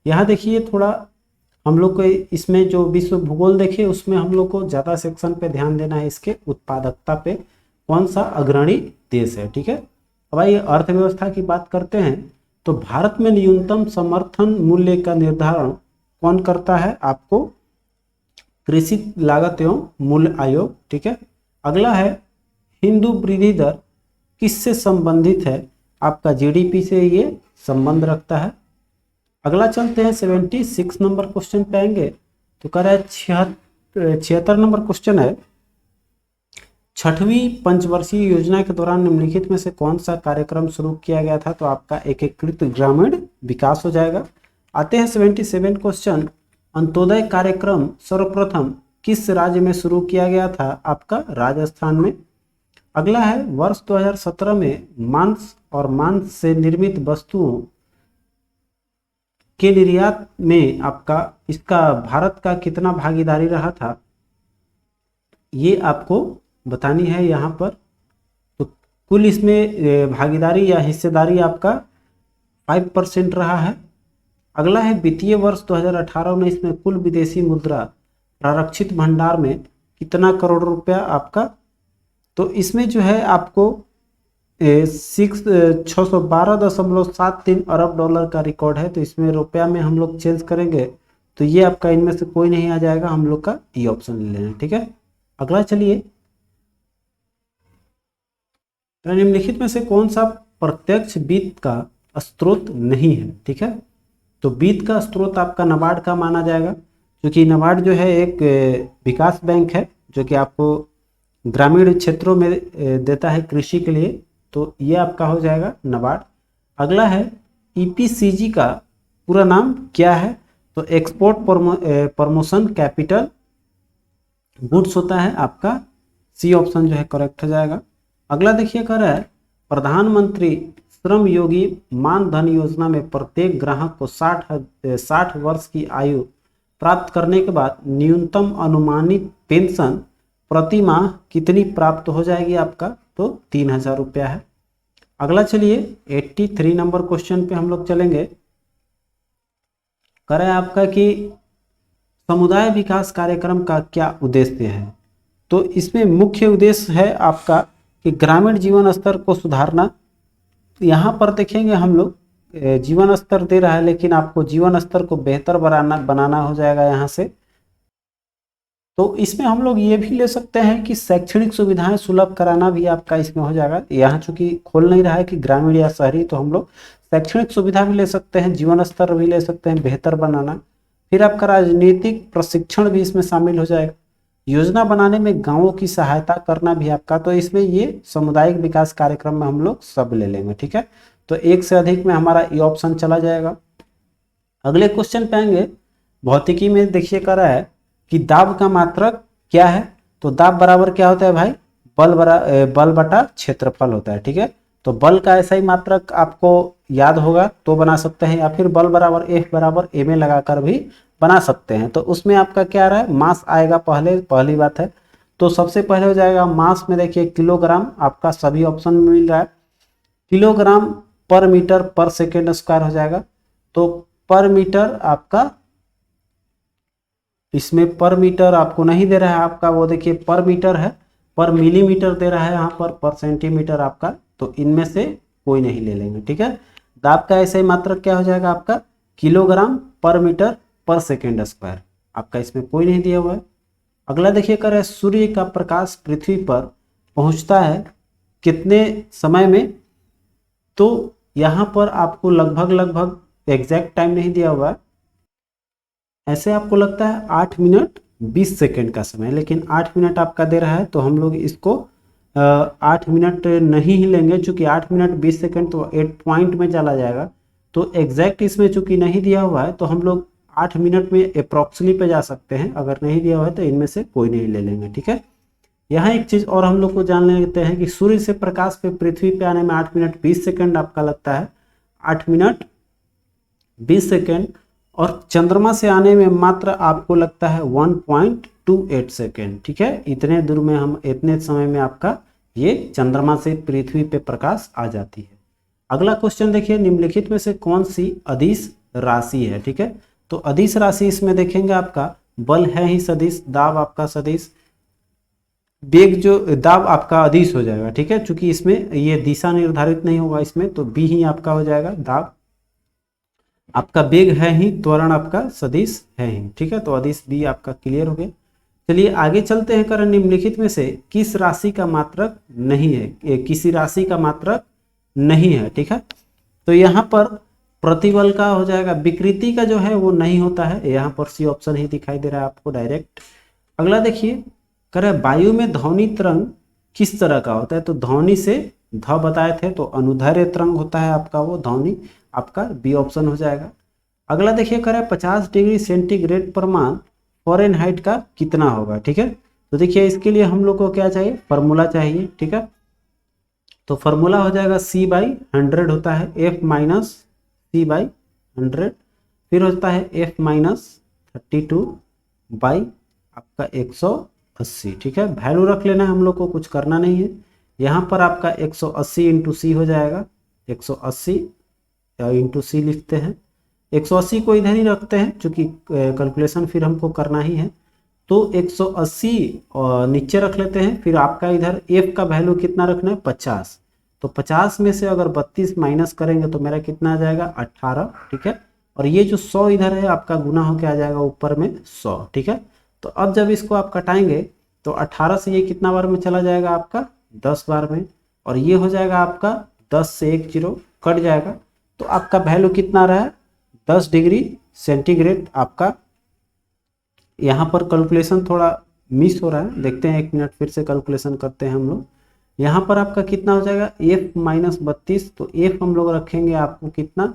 यहाँ देखिए थोड़ा हम लोग को इसमें जो विश्व भूगोल देखे उसमें हम लोग को ज़्यादा सेक्शन पे ध्यान देना है, इसके उत्पादकता पे कौन सा अग्रणी देश है। ठीक है, अब आइए अर्थव्यवस्था की बात करते हैं। तो भारत में न्यूनतम समर्थन मूल्य का निर्धारण कौन करता है? आपको कृषि लागत एवं मूल्य आयोग। ठीक है, अगला है, हिंदू वृद्धि दर किससे संबंधित है? आपका जीडीपी से ये संबंध रखता है। अगला चलते हैं 76 नंबर क्वेश्चन पे आएंगे। तो कह रहा है 76 नंबर क्वेश्चन है, छठवीं पंचवर्षीय योजना के दौरान निम्नलिखित में से कौन सा कार्यक्रम शुरू किया गया था? तो आपका एकीकृत ग्रामीण विकास हो जाएगा। आते हैं 77 क्वेश्चन, अंत्योदय कार्यक्रम सर्वप्रथम किस राज्य में शुरू किया गया था? आपका राजस्थान में। अगला है, वर्ष 2017 में मांस और मांस से निर्मित वस्तुओं के निर्यात में आपका इसका भारत का कितना भागीदारी रहा था? ये आपको बतानी है यहाँ पर। तो कुल इसमें भागीदारी या हिस्सेदारी आपका 5% रहा है। अगला है, वित्तीय वर्ष 2018-19 में कुल विदेशी मुद्रा प्रारक्षित भंडार में कितना करोड़ रुपया आपका? तो इसमें जो है आपको 612.73 अरब डॉलर का रिकॉर्ड है। तो इसमें रुपया में हम लोग चेंज करेंगे तो ये आपका इनमें से कोई नहीं आ जाएगा, हम लोग का ई ऑप्शन ले लेना। ठीक है, अगला चलिए, निम्नलिखित में से कौन सा प्रत्यक्ष वित्त का स्रोत नहीं है? ठीक है, तो वित्त का स्रोत आपका नाबार्ड का माना जाएगा, क्योंकि नाबार्ड जो है एक विकास बैंक है जो कि आपको ग्रामीण क्षेत्रों में देता है कृषि के लिए। तो ये आपका हो जाएगा नाबार्ड। अगला है, ईपीसीजी का पूरा नाम क्या है? तो एक्सपोर्ट प्रमोशन कैपिटल गुड्स होता है, आपका सी ऑप्शन जो है करेक्ट हो जाएगा। अगला देखिए, कह रहा है प्रधानमंत्री श्रम योगी मान धन योजना में प्रत्येक ग्राहक को 60 वर्ष की आयु प्राप्त करने के बाद न्यूनतम अनुमानित पेंशन प्रति माह कितनी प्राप्त हो जाएगी आपका? तो 3,000 रुपया है। अगला चलिए 83 नंबर क्वेश्चन पे हम लोग चलेंगे। कह रहा है आपका कि समुदाय विकास कार्यक्रम का क्या उद्देश्य है? तो इसमें मुख्य उद्देश्य है आपका कि ग्रामीण जीवन स्तर को सुधारना। यहाँ पर देखेंगे हम लोग जीवन स्तर दे रहा है, लेकिन आपको जीवन स्तर को बेहतर बनाना हो जाएगा यहाँ से। तो इसमें हम लोग ये भी ले सकते हैं कि शैक्षणिक सुविधाएं सुलभ कराना भी आपका इसमें हो जाएगा। यहाँ चूंकि खोल नहीं रहा है कि ग्रामीण या शहरी, तो हम लोग शैक्षणिक सुविधा भी ले सकते हैं, जीवन स्तर भी ले सकते हैं बेहतर बनाना। फिर आपका राजनीतिक प्रशिक्षण भी इसमें शामिल हो जाएगा। योजना बनाने में गांवों की सहायता करना भी आपका, तो इसमें ये सामुदायिक विकास कार्यक्रम में हम लोग सब ले लेंगे। ठीक है, तो एक से अधिक में हमारा ये ऑप्शन चला जाएगा। अगले क्वेश्चन पे आएंगे। भौतिकी में देखिए कह रहा है कि दाब का मात्रक क्या है? तो दाब बराबर क्या होता है भाई? बल बटा क्षेत्रफल होता है। ठीक है, तो बल का ऐसा ही मात्रक आपको याद होगा तो बना सकते हैं, या फिर बल बराबर F बराबर ma लगाकर भी बना सकते हैं। तो उसमें आपका क्या रहा है? मास आएगा पहली बात है। तो सबसे पहले हो जाएगा मास में देखिए किलोग्राम, आपका सभी ऑप्शन में मिल रहा है। किलोग्राम पर मीटर पर सेकेंड स्क्वायर हो जाएगा। तो पर मीटर आपका, इसमें पर मीटर आपको नहीं दे रहा है आपका, वो देखिए पर मीटर है, पर मिलीमीटर दे रहा है यहाँ पर सेंटीमीटर आपका, तो इनमें से कोई नहीं ले लेंगे। ठीक है, दाब का ऐसे ही मात्रक क्या हो जाएगा आपका, किलोग्राम पर मीटर पर सेकेंड स्क्वायर, आपका इसमें कोई नहीं दिया हुआ है। अगला देखिए कर है, सूर्य का प्रकाश पृथ्वी पर पहुंचता है कितने समय में, तो यहाँ पर आपको लगभग एग्जैक्ट टाइम नहीं दिया हुआ है, ऐसे आपको लगता है 8 मिनट 20 सेकेंड का समय, लेकिन 8 मिनट आपका दे रहा है तो हम लोग इसको 8 मिनट नहीं ही लेंगे, चूंकि 8 मिनट 20 सेकेंड तो 8 पॉइंट में चला जाएगा, तो एग्जैक्ट इसमें चूंकि नहीं दिया हुआ है तो हम लोग 8 मिनट में अप्रॉक्सली पे जा सकते हैं, अगर नहीं दिया हुआ है तो इनमें से कोई नहीं ले लेंगे। ठीक है, यहाँ एक चीज़ और हम लोग को जान लेते हैं कि सूर्य से प्रकाश पे पृथ्वी पे आने में 8 मिनट 20 सेकेंड आपका लगता है, 8 मिनट 20 सेकेंड, और चंद्रमा से आने में मात्र आपको लगता है 1.28 सेकेंड। ठीक है, इतने दूर में हम, इतने समय में आपका ये चंद्रमा से पृथ्वी पे प्रकाश आ जाती है। अगला क्वेश्चन देखिए, निम्नलिखित में से कौन सी अदिश राशि है। ठीक है, तो अदिश राशि इसमें देखेंगे आपका बल है ही सदिश, दाब आपका सदिश, वेग जो दाब आपका अदिश हो जाएगा। ठीक है, चूंकि इसमें ये दिशा निर्धारित नहीं होगा इसमें, तो बी ही आपका हो जाएगा, दाब आपका वेग है ही, त्वरण आपका सदिश है ही। ठीक है, तो अदिश बी आपका क्लियर हो गया। चलिए आगे चलते हैं, करें निम्नलिखित में से किस राशि का मात्रक नहीं है, किसी राशि का मात्रक नहीं है। ठीक है, तो यहाँ पर प्रतिबल का हो जाएगा, विकृति का जो है वो नहीं होता है, यहाँ पर सी ऑप्शन ही दिखाई दे रहा है आपको डायरेक्ट। अगला देखिए, करें वायु में ध्वनि तरंग किस तरह का होता है, तो ध्वनि से ध बताए थे तो अनुदैर्ध्य तरंग होता है आपका, वो ध्वनि आपका बी ऑप्शन हो जाएगा। अगला देखिए करें 50 डिग्री सेंटीग्रेड पर मान फ़ारेनहाइट का कितना होगा। ठीक है, तो देखिए इसके लिए हम लोग को क्या चाहिए, फार्मूला चाहिए। ठीक है, तो फार्मूला हो जाएगा C/100 होता है, F माइनस C/100, फिर होता है F माइनस 32 बाई आपका 180। ठीक है, वैल्यू रख लेना है हम लोग को, कुछ करना नहीं है। यहाँ पर आपका 180 इंटू सी हो जाएगा, 180 इंटू सी लिखते हैं, 180 को इधर ही रखते हैं क्योंकि कैलकुलेशन फिर हमको करना ही है, तो 180 नीचे रख लेते हैं, फिर आपका इधर f का वैल्यू कितना रखना है, 50, तो 50 में से अगर 32 माइनस करेंगे तो मेरा कितना आ जाएगा, 18। ठीक है, और ये जो 100 इधर है आपका गुना होकर आ जाएगा ऊपर में 100। ठीक है, तो अब जब इसको आप कटाएंगे तो 18 से ये कितना बार में चला जाएगा आपका, 10 बार में, और ये हो जाएगा आपका 10 से 1 0 कट जाएगा, तो आपका वैल्यू कितना रहा है, 10 डिग्री सेंटीग्रेड आपका। यहाँ पर कैलकुलेशन थोड़ा मिस हो रहा है, देखते हैं 1 मिनट फिर से कैलकुलेशन करते हैं हम लोग। यहाँ पर आपका कितना हो जाएगा, f माइनस 32, तो f हम लोग रखेंगे आपको कितना,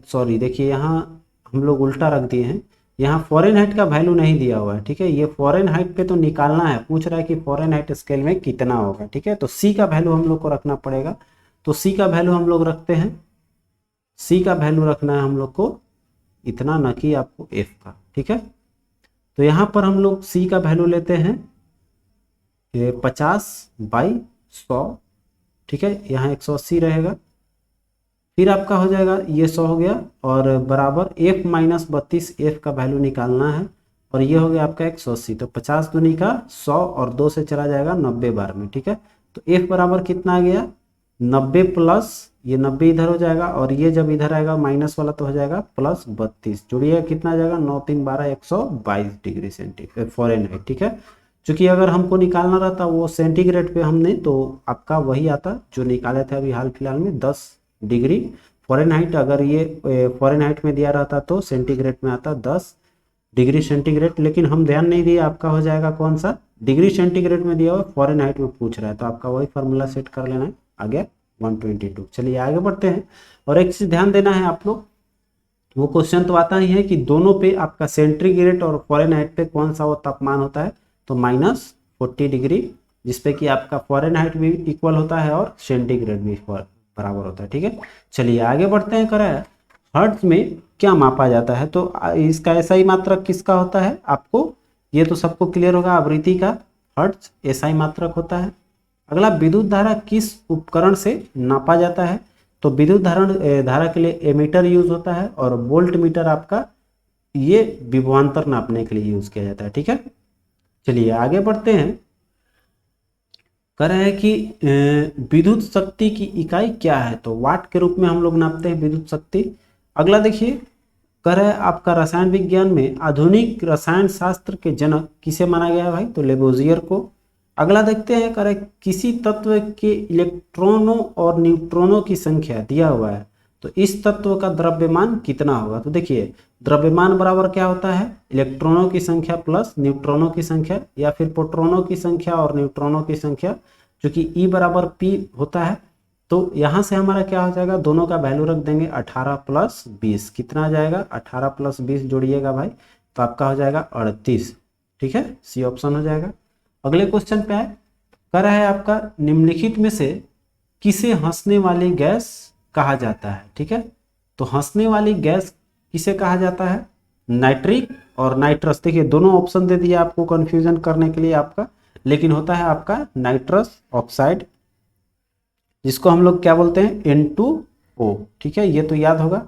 सॉरी देखिए यहाँ हम लोग उल्टा रख दिए हैं, यहाँ फ़ारेनहाइट का वैल्यू नहीं दिया हुआ है। ठीक है, ये फ़ारेनहाइट पे तो निकालना है, पूछ रहा है कि फ़ारेनहाइट स्केल में कितना होगा। ठीक है, तो c का वैल्यू हम लोग को रखना पड़ेगा, तो c का वैल्यू हम लोग रखते हैं, c का वैल्यू रखना है हम लोग को इतना, ना कि आपको f का। ठीक है, तो यहाँ पर हम लोग c का वैल्यू लेते हैं 50/100। ठीक है, यहाँ 180 रहेगा, फिर आपका हो जाएगा ये 100 हो गया, और बराबर f माइनस 32 f का वैल्यू निकालना है, और ये हो गया आपका 180, तो 50 दूनी का 100 और 2 से चला जाएगा 90 बार में। ठीक है, तो f बराबर कितना आ गया, 90 प्लस ये 90 इधर हो जाएगा, और ये जब इधर आएगा माइनस वाला तो हो जाएगा प्लस 32, जुड़िएगा कितना आ जाएगा, 9 3 12 122 डिग्री सेंटीग्रेड फ़ारेनहाइट। ठीक है, चूँकि अगर हमको निकालना रहता वो सेंटीग्रेड पे हमने, तो आपका वही आता जो निकाले थे अभी हाल फिलहाल में, 10 डिग्री फ़ारेनहाइट। अगर ये फ़ारेनहाइट में दिया रहता तो सेंटीग्रेड में आता 10 डिग्री सेंटीग्रेड, लेकिन हम ध्यान नहीं दिए, आपका हो जाएगा कौन सा, डिग्री सेंटीग्रेड में दिया हुआ, फ़ारेनहाइट में पूछ रहा है, तो आपका वही फार्मूला सेट कर लेना है, आ गया 122। चलिए आगे बढ़ते हैं, और एक चीज़ ध्यान देना है आप लोग, वो क्वेश्चन तो आता ही है कि दोनों पे आपका सेंटीग्रेड और फ़ारेनहाइट पे कौन सा वो तापमान होता है, तो -40 डिग्री, जिसपे कि आपका फ़ारेनहाइट भी इक्वल होता है और सेंटीग्रेड भी बराबर होता है। ठीक है, चलिए आगे बढ़ते हैं, करें हर्ट्ज में क्या मापा जाता है, तो इसका ऐसा ही मात्रक किसका होता है, आपको ये तो सबको क्लियर होगा, आवृत्ति का हर्ट्ज ऐसा ही मात्रक होता है। अगला, विद्युत धारा किस उपकरण से नापा जाता है, तो विद्युत धारा के लिए एमीटर यूज होता है और वोल्ट मीटर आपका ये विभवांतर नापने के लिए यूज किया जाता है। ठीक है, चलिए आगे बढ़ते हैं। कह रहे हैं कि विद्युत शक्ति की इकाई क्या है, तो वाट के रूप में हम लोग नापते हैं विद्युत शक्ति। अगला देखिए, कह रहा है आपका रसायन विज्ञान में आधुनिक रसायन शास्त्र के जनक किसे माना गया है भाई, तो लेबोजियर को। अगला देखते हैं, कह रहे किसी तत्व के इलेक्ट्रॉनों और न्यूट्रॉनों की संख्या दिया हुआ है, तो इस तत्व का द्रव्यमान कितना होगा। तो देखिए द्रव्यमान बराबर क्या होता है, इलेक्ट्रॉनों की संख्या प्लस न्यूट्रॉनों की संख्या, या फिर प्रोटॉनों की संख्या और न्यूट्रॉनों की संख्या, जो कि E बराबर P होता है। तो यहाँ से हमारा क्या हो जाएगा, दोनों का वैल्यू रख देंगे 18 प्लस 20, कितना आ जाएगा 18 प्लस 20 जोड़िएगा भाई, तो आपका हो जाएगा 38। ठीक है, सी ऑप्शन हो जाएगा। अगले क्वेश्चन पे आए, कह रहा है आपका निम्नलिखित में से किसे हंसने वाली गैस कहा जाता है। ठीक है, तो हंसने वाली गैस किसे कहा जाता है, नाइट्रिक और नाइट्रस। देखिए दोनों ऑप्शन दे दिया आपको कंफ्यूजन करने के लिए आपका, लेकिन होता है आपका नाइट्रस ऑक्साइड, जिसको हम लोग क्या बोलते हैं N2O। ठीक है, ये तो याद होगा।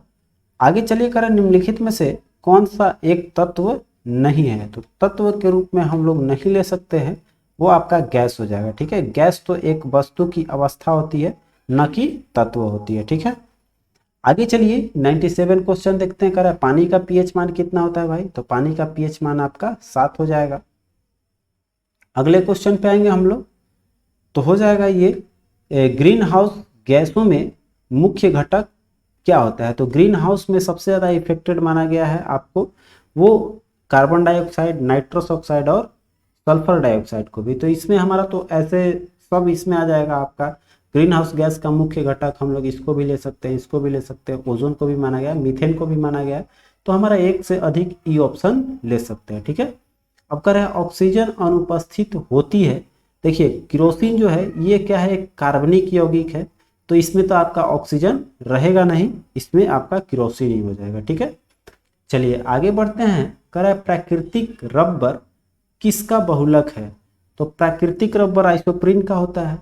आगे चलिए, करें निम्नलिखित में से कौन सा एक तत्व नहीं है, तो तत्व के रूप में हम लोग नहीं ले सकते हैं, वो आपका गैस हो जाएगा। ठीक है, गैस तो एक वस्तु की अवस्था होती है, न कि तत्व होती है। ठीक है, आगे चलिए 97 क्वेश्चन देखते हैं। कह रहा है पानी का पीएच मान कितना होता है भाई, तो पानी का पीएच मान आपका 7 हो जाएगा। अगले क्वेश्चन पे आएंगे हम लोग, तो हो जाएगा ये ग्रीन हाउस गैसों में मुख्य घटक क्या होता है, तो ग्रीन हाउस में सबसे ज़्यादा इफेक्टेड माना गया है आपको वो कार्बन डाइऑक्साइड, नाइट्रस ऑक्साइड और सल्फर डाइऑक्साइड को भी। तो इसमें हमारा तो ऐसे सब इसमें आ जाएगा आपका ग्रीन हाउस गैस का मुख्य घटक। हम लोग इसको भी ले सकते हैं, इसको भी ले सकते हैं, ओजोन को भी माना गया है, मीथेन को भी माना गया है। तो हमारा एक से अधिक ई ऑप्शन ले सकते हैं। ठीक है, अब कह रहे हैं ऑक्सीजन अनुपस्थित होती है। देखिए केरोसिन जो है ये क्या है, एक कार्बनिक यौगिक है, तो इसमें तो आपका ऑक्सीजन रहेगा नहीं, इसमें आपका केरोसिन ही हो जाएगा। ठीक है, चलिए आगे बढ़ते हैं। कह रहा है प्राकृतिक रबर किसका बहुलक है, तो प्राकृतिक रबर आइसोप्रीन का होता है।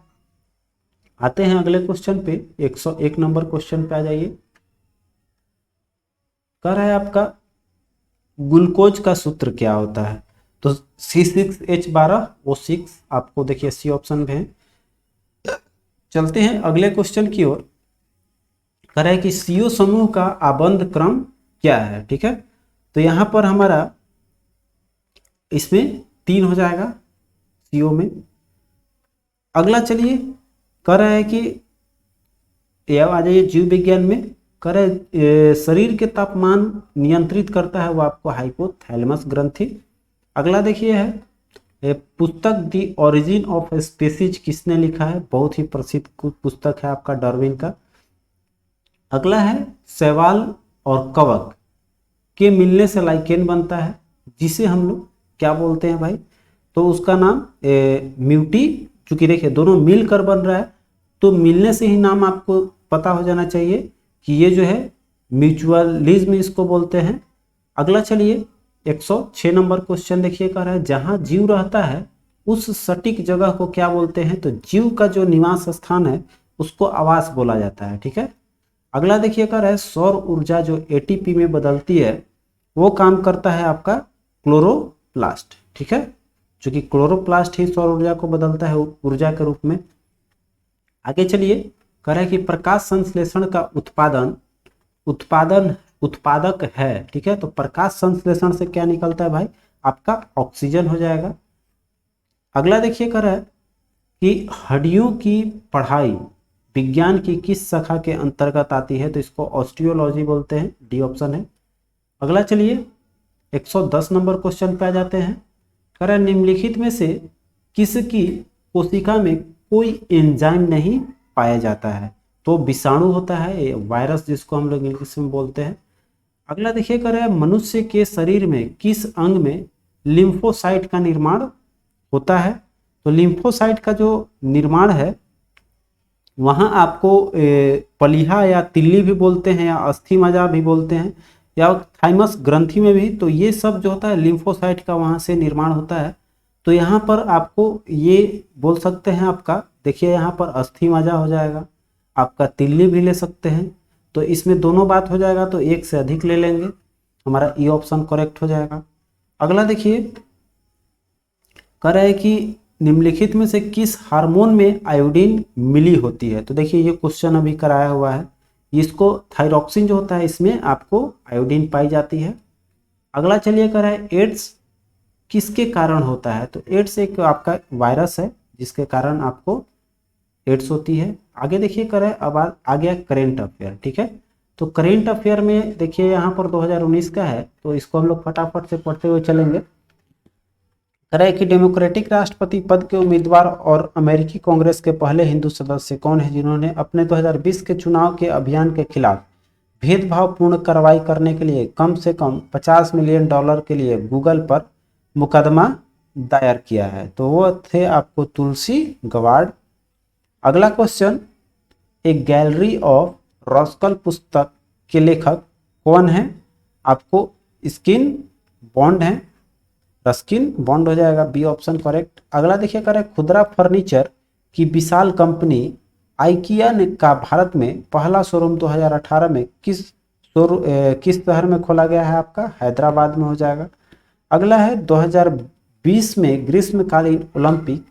आते हैं अगले क्वेश्चन पे, 101 नंबर क्वेश्चन पे आ जाइए। कह रहा है आपका ग्लूकोज का सूत्र क्या होता है, तो C6H12O6 आपको देखिए सी ऑप्शन में है। चलते हैं अगले क्वेश्चन की ओर। कह रहा है कि CO समूह का आबंध क्रम क्या है। ठीक है, तो यहां पर हमारा इसमें 3 हो जाएगा CO में। अगला चलिए, कह रहा है कि यह आ जाइए जीव विज्ञान में। कह रहे शरीर के तापमान नियंत्रित करता है वो आपको हाइपोथैलेमस ग्रंथि। अगला देखिए है पुस्तक दी ओरिजिन ऑफ स्पीसीज किसने लिखा है, बहुत ही प्रसिद्ध पुस्तक है आपका डार्विन का। अगला है शैवाल और कवक के मिलने से लाइकेन बनता है, जिसे हम लोग क्या बोलते हैं भाई, तो उसका नाम म्यूटी। चूंकि देखिए दोनों मिलकर बन रहा है, तो मिलने से ही नाम आपको पता हो जाना चाहिए कि ये जो है म्यूचुअलिज्म इसको बोलते हैं। अगला चलिए 106 नंबर क्वेश्चन देखिए, कह रहा है जहां जीव रहता है उस सटीक जगह को क्या बोलते हैं, तो जीव का जो निवास स्थान है उसको आवास बोला जाता है। ठीक है, अगला देखिए कह रहा है सौर ऊर्जा जो ATP में बदलती है वो काम करता है आपका क्लोरोप्लास्ट। ठीक है, चूंकि क्लोरोप्लास्ट ही सौर ऊर्जा को बदलता है ऊर्जा के रूप में। आगे चलिए, कह रहा है कि प्रकाश संश्लेषण का उत्पादक है। ठीक है, तो प्रकाश संश्लेषण से क्या निकलता है भाई, आपका ऑक्सीजन हो जाएगा। अगला देखिए कह रहा है कि हड्डियों की पढ़ाई विज्ञान की किस शाखा के अंतर्गत आती है, तो इसको ऑस्टियोलॉजी बोलते हैं, डी ऑप्शन है। अगला चलिए 110 नंबर क्वेश्चन पे आ जाते हैं। कह रहा है निम्नलिखित में से किसकी कोशिका में कोई एंजाइम नहीं पाया जाता है, तो विषाणु होता है, वायरस जिसको हम लोग इंग्लिश में बोलते हैं। अगला देखिए कह रहा है मनुष्य के शरीर में किस अंग में लिम्फोसाइट का निर्माण होता है, तो लिम्फोसाइट का जो निर्माण है वहाँ आपको पलीहा या तिल्ली भी बोलते हैं, या अस्थि मज्जा भी बोलते हैं, या थाइमस ग्रंथि में भी, तो ये सब जो होता है लिम्फोसाइट का वहाँ से निर्माण होता है। तो यहाँ पर आपको ये बोल सकते हैं आपका, देखिए यहाँ पर अस्थि मज्जा हो जाएगा। आपका तिल्ली भी ले सकते हैं। तो इसमें दोनों बात हो जाएगा, तो एक से अधिक ले लेंगे, हमारा ये ऑप्शन करेक्ट हो जाएगा। अगला देखिए, कह रहा है कि निम्नलिखित में से किस हार्मोन में आयोडीन मिली होती है। तो देखिए ये क्वेश्चन अभी कराया हुआ है, इसको थायरॉक्सिन जो होता है इसमें आपको आयोडीन पाई जाती है। अगला चलिए कह रहा है एड्स किसके कारण होता है। तो एड्स एक आपका वायरस है जिसके कारण आपको एड्स होती है। आगे देखिए कह रहा है, अब आ गया करेंट अफेयर, ठीक है। तो करेंट अफेयर में देखिए यहाँ पर 2019 का है, तो इसको हम लोग फटाफट से पढ़ते हुए चलेंगे। कह रहा है कि डेमोक्रेटिक राष्ट्रपति पद के उम्मीदवार और अमेरिकी कांग्रेस के पहले हिंदू सदस्य कौन है जिन्होंने अपने 2020 के चुनाव के अभियान के खिलाफ भेदभावपूर्ण कार्रवाई करने के लिए कम से कम $50 मिलियन के लिए गूगल पर मुकदमा दायर किया है। तो वो थे आपको तुलसी गवाड। अगला क्वेश्चन, एक गैलरी ऑफ रॉस्कल पुस्तक के लेखक कौन है। आपको स्किन बॉन्ड है, रस्किन बॉन्ड हो जाएगा, बी ऑप्शन करेक्ट। अगला देखिए करें, खुदरा फर्नीचर की विशाल कंपनी आइकिया ने का भारत में पहला शोरूम 2018 में किस शहर में खोला गया है। आपका हैदराबाद में हो जाएगा। अगला है 2020 में ग्रीष्मकालीन ओलंपिक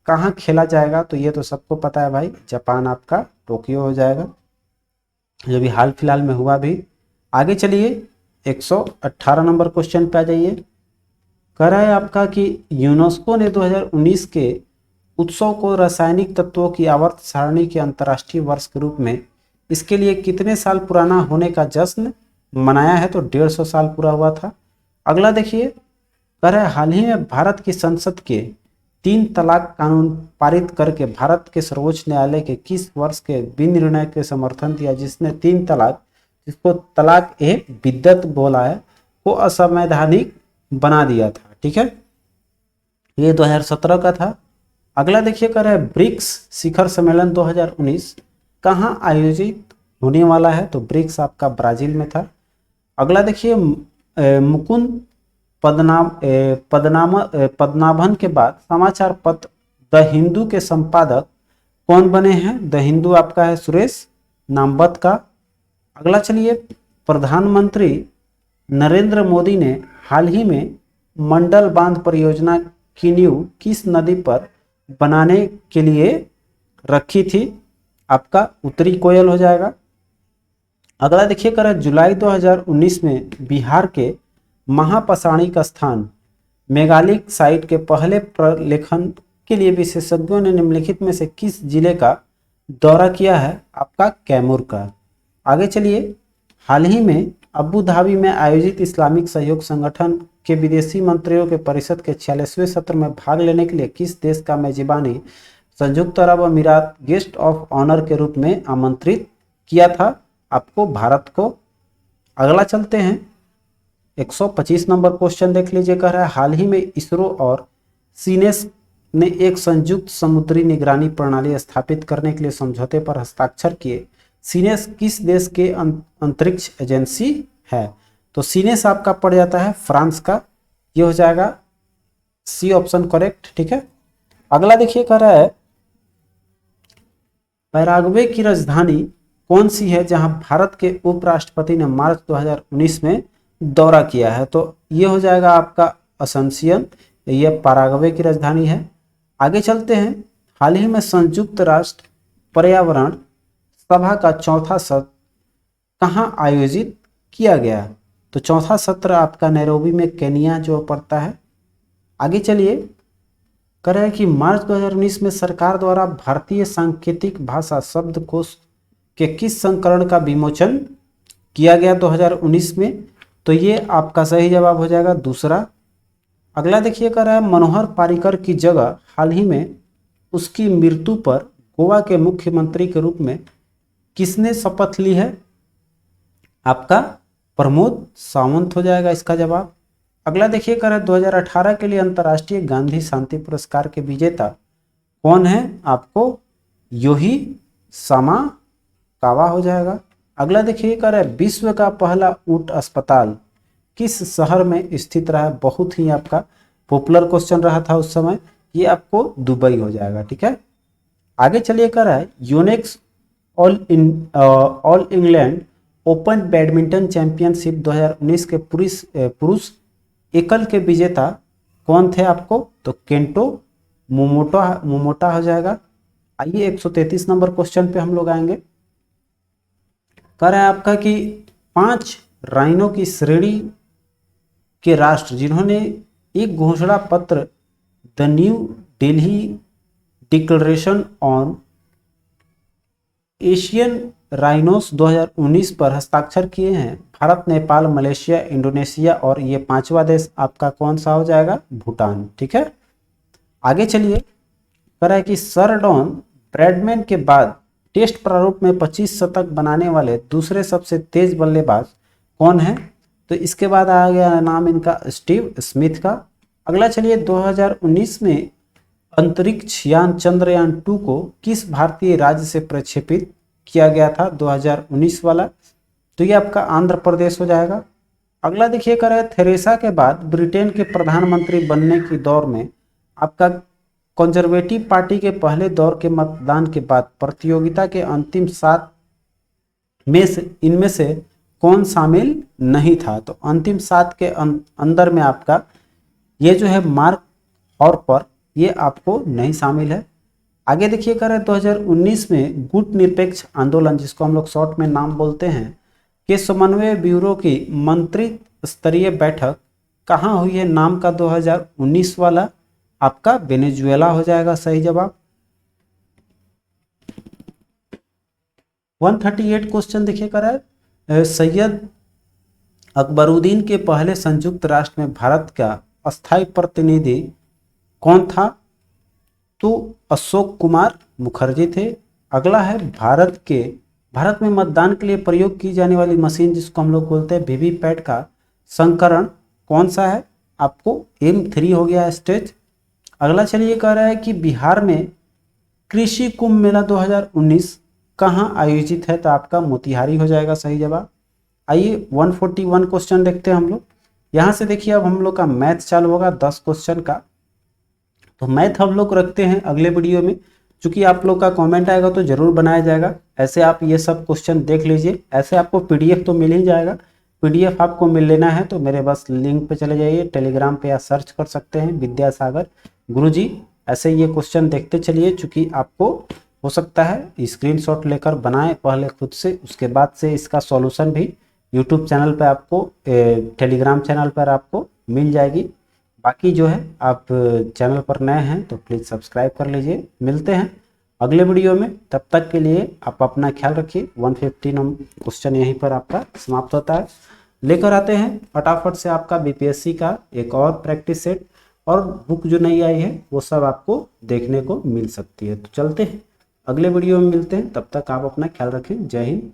कहाँ खेला जाएगा। तो ये तो सबको पता है भाई, जापान आपका टोक्यो हो जाएगा, जो भी हाल फिलहाल में हुआ भी। आगे चलिए 118 नंबर क्वेश्चन पे आ जाइए। कह रहा है आपका कि यूनेस्को ने 2019 के उत्सव को रासायनिक तत्वों की आवर्त सारणी के अंतर्राष्ट्रीय वर्ष के रूप में इसके लिए कितने साल पुराना होने का जश्न मनाया है। तो 150 साल पूरा हुआ था। अगला देखिए, कह रहा है हाल ही में भारत की संसद के 3 तलाक कानून पारित करके भारत के सर्वोच्च न्यायालय के किस वर्ष के विनिर्णय के समर्थन दिया जिसने 3 तलाक, जिसको तलाक ए बिद्दत बोला है, को असंवैधानिक बना दिया था, ठीक है। ये 2017 का था। अगला देखिए कह रहा है ब्रिक्स शिखर सम्मेलन 2019 कहाँ आयोजित होने वाला है। तो ब्रिक्स आपका ब्राजील में था। अगला देखिए, मुकुंद पद्मनाभन के बाद समाचार पत्र द हिंदू के संपादक कौन बने हैं। द हिंदू आपका है सुरेश नामवत का। अगला चलिए, प्रधानमंत्री नरेंद्र मोदी ने हाल ही में मंडल बांध परियोजना की नींव किस नदी पर बनाने के लिए रखी थी। आपका उत्तरी कोयल हो जाएगा। अगला देखिए कर जुलाई 2019 में बिहार के महापसाणिक स्थान मेगालिक साइट के पहले प्रलेखन के लिए विशेषज्ञों ने निम्नलिखित में से किस जिले का दौरा किया है। आपका कैमूर का। आगे चलिए, हाल ही में अबू धाबी में आयोजित इस्लामिक सहयोग संगठन के विदेशी मंत्रियों के परिषद के 46वें सत्र में भाग लेने के लिए किस देश का मेजबानी संयुक्त अरब अमीरात गेस्ट ऑफ ऑनर के रूप में आमंत्रित किया था। आपको भारत को। अगला चलते हैं, 125 नंबर क्वेश्चन देख लीजिए। कह रहा है हाल ही में इसरो और सीनेस ने एक संयुक्त समुद्री निगरानी प्रणाली स्थापित करने के लिए समझौते पर हस्ताक्षर किए। सीनेस किस देश के अंतरिक्ष एजेंसी है। तो सीनेस आपका पड़ जाता है फ्रांस का। ये हो जाएगा सी ऑप्शन करेक्ट, ठीक है। अगला देखिए कह रहा है पैराग्वे की राजधानी कौन सी है जहां भारत के उपराष्ट्रपति ने मार्च 2019 में दौरा किया है। तो ये हो जाएगा आपका असंसियन, ये पैराग्वे की राजधानी है। आगे चलते हैं, हाल ही में संयुक्त राष्ट्र पर्यावरण सभा का चौथा सत्र कहाँ आयोजित किया गया। तो चौथा सत्र आपका नैरोबी में केनिया जो पड़ता है। आगे चलिए, कह रहे हैं कि मार्च 2019 में सरकार द्वारा भारतीय सांकेतिक भाषा शब्दकोश के किस संस्करण का विमोचन किया गया 2019 में। तो ये आपका सही जवाब हो जाएगा दूसरा। अगला देखिए कह रहा है मनोहर पर्रिकर की जगह हाल ही में उसकी मृत्यु पर गोवा के मुख्यमंत्री के रूप में किसने शपथ ली है। आपका प्रमोद सावंत हो जाएगा इसका जवाब। अगला देखिए कह रहा है 2018 के लिए अंतर्राष्ट्रीय गांधी शांति पुरस्कार के विजेता कौन है। आपको योही सामा कावा हो जाएगा। अगला देखिए कह रहा है विश्व का पहला ऊंट अस्पताल किस शहर में स्थित रहा। बहुत ही आपका पॉपुलर क्वेश्चन रहा था उस समय। ये आपको दुबई हो जाएगा, ठीक है। आगे चलिए कह रहा है Unix all England open badminton championship 2019 के पुरुष एकल के विजेता कौन थे आपको? तो केंटो मोमोटा हो जाएगा। आइए 133 नंबर क्वेश्चन पे हम लोग आएंगे। कह रहा है आपका कि 5 राइनो की श्रेणी के राष्ट्र जिन्होंने एक घोषणा पत्र the new Delhi declaration on Asian rhinos 2019 पर हस्ताक्षर किए हैं। भारत, नेपाल, मलेशिया, इंडोनेशिया और ये 5वां देश आपका कौन सा हो जाएगा? भूटान। ठीक है, आगे चलिए। कह रहा है कि सर डॉन ब्रैडमैन के बाद टेस्ट प्रारूप में 25 शतक बनाने वाले दूसरे सबसे तेज बल्लेबाज कौन है? तो इसके बाद आ गया नाम इनका स्टीव स्मिथ का। अगला चलिए, 2019 में अंतरिक्ष यान चंद्रयान 2 को किस भारतीय राज्य से प्रक्षेपित किया गया था? 2019 वाला, तो ये आपका आंध्र प्रदेश हो जाएगा। अगला देखिए, कर थेरेसा के बाद ब्रिटेन के प्रधानमंत्री बनने की दौर में आपका कंजर्वेटिव पार्टी के पहले दौर के मतदान के बाद प्रतियोगिता के अंतिम 7 में से इनमें से कौन शामिल नहीं था? तो अंतिम 7 के अंदर में आपका ये जो है मार्क और पर ये आपको नहीं शामिल है। आगे देखिए, कर रहे 2019 में गुट निरपेक्ष आंदोलन, जिसको हम लोग शॉर्ट में नाम बोलते हैं, के समन्वय ब्यूरो की मंत्री स्तरीय बैठक कहाँ हुई है? नाम का 2019 वाला आपका वेनेजुएला हो जाएगा सही जवाब। 138 क्वेश्चन देखिए, कर रहा है सैयद अकबरुद्दीन के पहले संयुक्त राष्ट्र में भारत का अस्थायी प्रतिनिधि कौन था? तो अशोक कुमार मुखर्जी थे। अगला है भारत में मतदान के लिए प्रयोग की जाने वाली मशीन, जिसको हम लोग बोलते हैं वीवीपैट का संस्करण कौन सा है? आपको M3 हो गया स्टेज। अगला चलिए, कह रहा है कि बिहार में कृषि कुंभ मेला 2019 कहाँ आयोजित है? तो आपका मोतिहारी हो जाएगा सही जवाब। आइए 141 क्वेश्चन देखते हैं हम लोग। यहाँ से देखिए, अब हम लोग का मैथ चालू होगा 10 क्वेश्चन का। तो मैथ हम लोग रखते हैं अगले वीडियो में, चूंकि आप लोग का कमेंट आएगा तो जरूर बनाया जाएगा। ऐसे आप ये सब क्वेश्चन देख लीजिए। ऐसे आपको पीडीएफ तो मिल ही जाएगा। पीडीएफ आपको मिल लेना है तो मेरे बस लिंक पे चले जाइए, टेलीग्राम पे या सर्च कर सकते हैं विद्यासागर गुरुजी। ऐसे ये क्वेश्चन देखते चलिए, चूंकि आपको हो सकता है स्क्रीनशॉट लेकर बनाएं पहले खुद से, उसके बाद से इसका सॉल्यूशन भी यूट्यूब चैनल पर आपको, टेलीग्राम चैनल पर आपको मिल जाएगी। बाकी जो है, आप चैनल पर नए हैं तो प्लीज़ सब्सक्राइब कर लीजिए। मिलते हैं अगले वीडियो में, तब तक के लिए आप अपना ख्याल रखिए। 115 क्वेश्चन यहीं पर आपका समाप्त होता है। लेकर आते हैं फटाफट से आपका बीपीएससी का एक और प्रैक्टिस सेट, और बुक जो नई आई है वो सब आपको देखने को मिल सकती है। तो चलते हैं अगले वीडियो में मिलते हैं, तब तक आप अपना ख्याल रखें। जय हिंद।